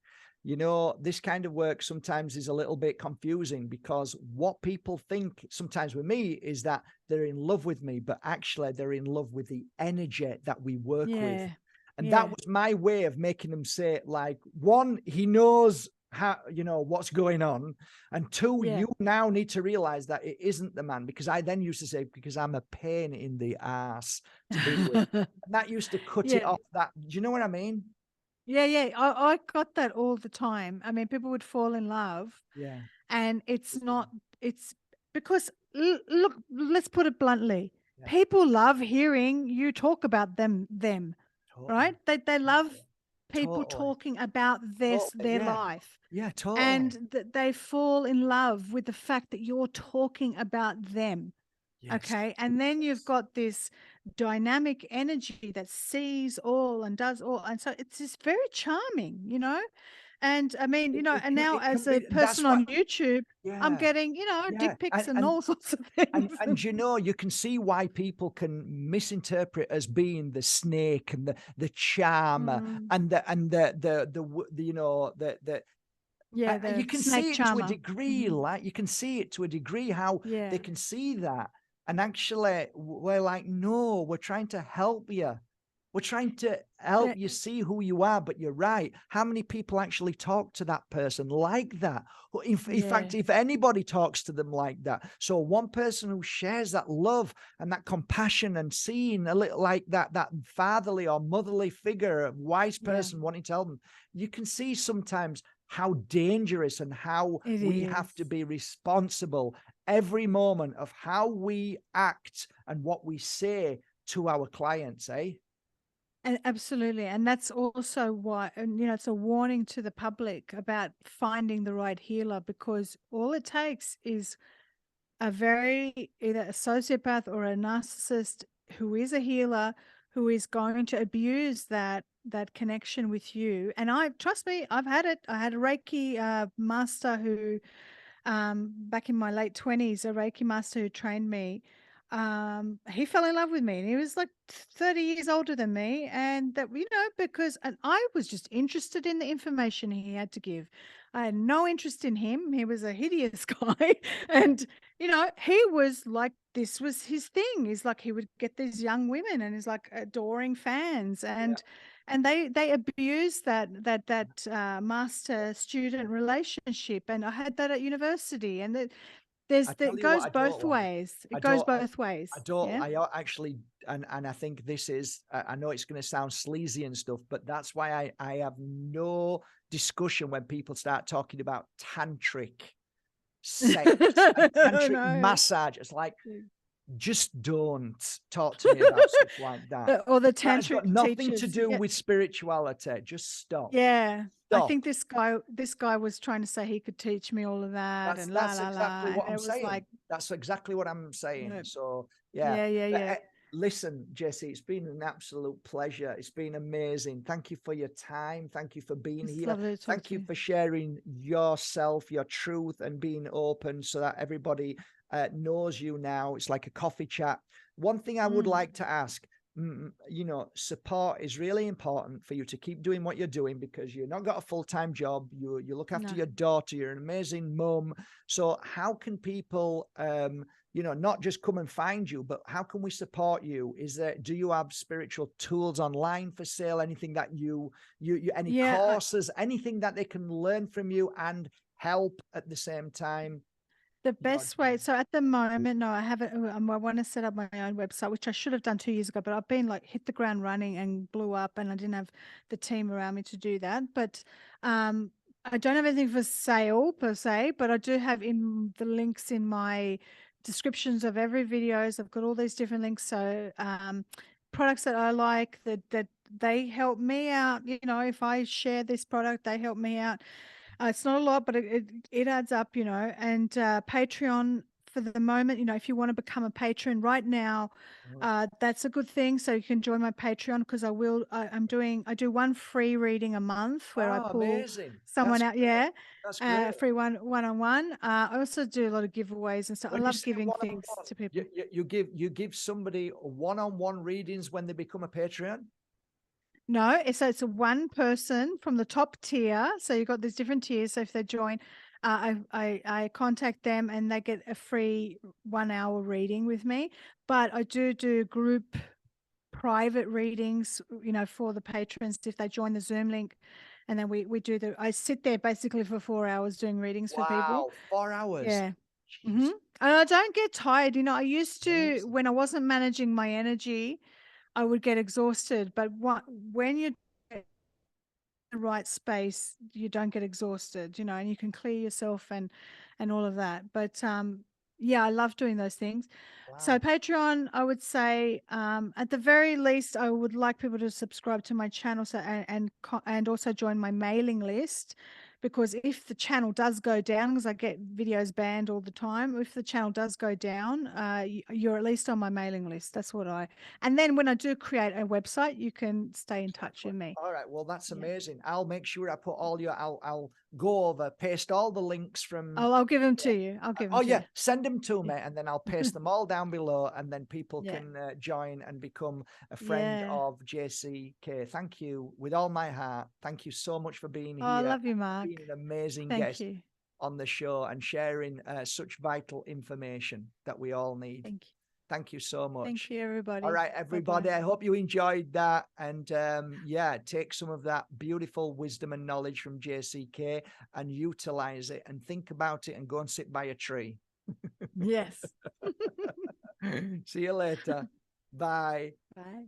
this kind of work sometimes is a little bit confusing, because what people think sometimes with me is that they're in love with me, but actually they're in love with the energy that we work with. Yeah. And that Yeah. was my way of making them say, like, one, he knows how, what's going on. And two, Yeah. you now need to realize that it isn't the man, because I then used to say, because I'm a pain in the ass to be with. And that used to cut it Yeah. off. That, do you know what I mean? Yeah, yeah. I got that all the time. I mean, people would fall in love, Yeah. and it's because, look, let's put it bluntly. Yeah. People love hearing you talk about them, Totally. right? They love people Totally. talking about Totally. their Yeah. life, Yeah, totally. and they fall in love with the fact that you're talking about them. Yes. Okay. And then you've got this dynamic energy that sees all and does all. And so it's just very charming, And I mean, you know, and now It can as a be, that's person what, on YouTube, I'm yeah, getting, you know, yeah. dick pics and all sorts of things. And you know, you can see why people can misinterpret as being the snake and the charmer Mm, and the you know yeah, and you the can snake see it to a charmer. degree, like you can see it to a degree how Yeah, they can see that. And actually, we're like, no, we're trying to help you. We're trying to help yeah, you see who you are, but you're right. How many people actually talk to that person like that? In yeah, fact, if anybody talks to them like that, so one person who shares that love and that compassion and seeing a little like that fatherly or motherly figure, a wise yeah. person wanting to help them, you can see sometimes how dangerous and how It we is. have to be responsible every moment of how we act and what we say to our clients, eh? And absolutely. And that's also why, and you know, it's a warning to the public about finding the right healer, because all it takes is a very either a sociopath or a narcissist who is a healer, who is going to abuse that connection with you. And I trust me, I've had it. I had a Reiki master who back in my late 20s, a Reiki master who trained me. He fell in love with me, and he was like 30 years older than me. And that, you know, because and I was just interested in the information he had to give. I had no interest in him. He was a hideous guy. And, you know, he was like, this was his thing. He's like, he would get these young women and he's like adoring fans. Yeah. And they abuse that master student relationship, and I had that at university, and I tell that you what, goes I don't both like. ways. I It goes don't. both ways. I don't. Yeah. Actually, and I think this is. I know it's going to sound sleazy and stuff, but that's why I have no discussion when people start talking about tantric sex and tantric No. massage. It's like, just don't talk to me about stuff like that. Or the That has got tantric nothing to teachers. do Yeah. with spirituality. Just stop. Yeah. I Stop. think this guy was trying to say he could teach me all of that and la That's la la. exactly And what I'm it was saying. like, That's exactly what I'm saying. no. So yeah, Yeah, yeah, but, yeah. listen, Jesse, it's been an absolute pleasure. It's been amazing. Thank you for your time. Thank you for being It's here. lovely to talk Thank to you you. for sharing yourself, your truth, and being open so that everybody knows you now. It's like a coffee chat. One thing I would Mm, like to ask, you know, support is really important for you to keep doing what you're doing, because you're not got a full-time job. You look after no. your daughter. You're an amazing mum. So how can people, you know, not just come and find you, but how can we support you? Do you have spiritual tools online for sale? Anything that you any Yeah, courses, anything that they can learn from you and help at the same time? the You know, best way, so at the moment, no, I haven't. I want to set up my own website, which I should have done 2 years ago, but I've been like hit the ground running and blew up, and I didn't have the team around me to do that. But I don't have anything for sale per se, but I do have in the links in my descriptions of every videos. I've got all these different links. So products that I like that they help me out. You know, if I share this product, they help me out. It's not a lot, but it adds up, you know. And Patreon for the moment, you know, if you want to become a patron right now, that's a good thing. So you can join my Patreon, because I do one free reading a month where I oh, pull amazing. someone That's out. great. Yeah, That's great. free one-on-one. I also do a lot of giveaways and stuff. I When you love say giving things one-on-one, to people. you give somebody one-on-one readings when they become a Patreon. No, it's a one person from the top tier. So you've got these different tiers. So if they join, I contact them and they get a free 1 hour reading with me. But I do group private readings, you know, for the patrons if they join the Zoom link. And then we do I sit there basically for 4 hours doing readings for people. Wow, 4 hours. Yeah. Jeez, And I don't get tired. You know, I used to, amazing. when I wasn't managing my energy, I would get exhausted. But when you're in the right space, you don't get exhausted, you know, and you can clear yourself and all of that. But yeah, I love doing those things. So Wow. Patreon, I would say, at the very least, I would like people to subscribe to my channel, so and also join my mailing list, because if the channel does go down, because I get videos banned all the time, if the channel does go down, you're at least on my mailing list. That's what and then when I do create a website, you can stay in touch with me. All right. Well, that's amazing. I'll make sure I put all your, I'll go over, paste all the links from. Oh, I'll give them to you. I'll give them to you. Send them to me, and then I'll paste them all down below, and then people Yeah. can join and become a friend Yeah. of JCK. Thank you with all my heart. Thank you so much for being here. I love you, Mark. Being an amazing Thank guest you. on the show and sharing such vital information that we all need. Thank you. Thank you so much. Thank you, everybody. All right, everybody. Bye-bye. I hope you enjoyed that. And yeah, take some of that beautiful wisdom and knowledge from JCK and utilize it and think about it and go and sit by a tree. Yes. See you later. Bye. Bye.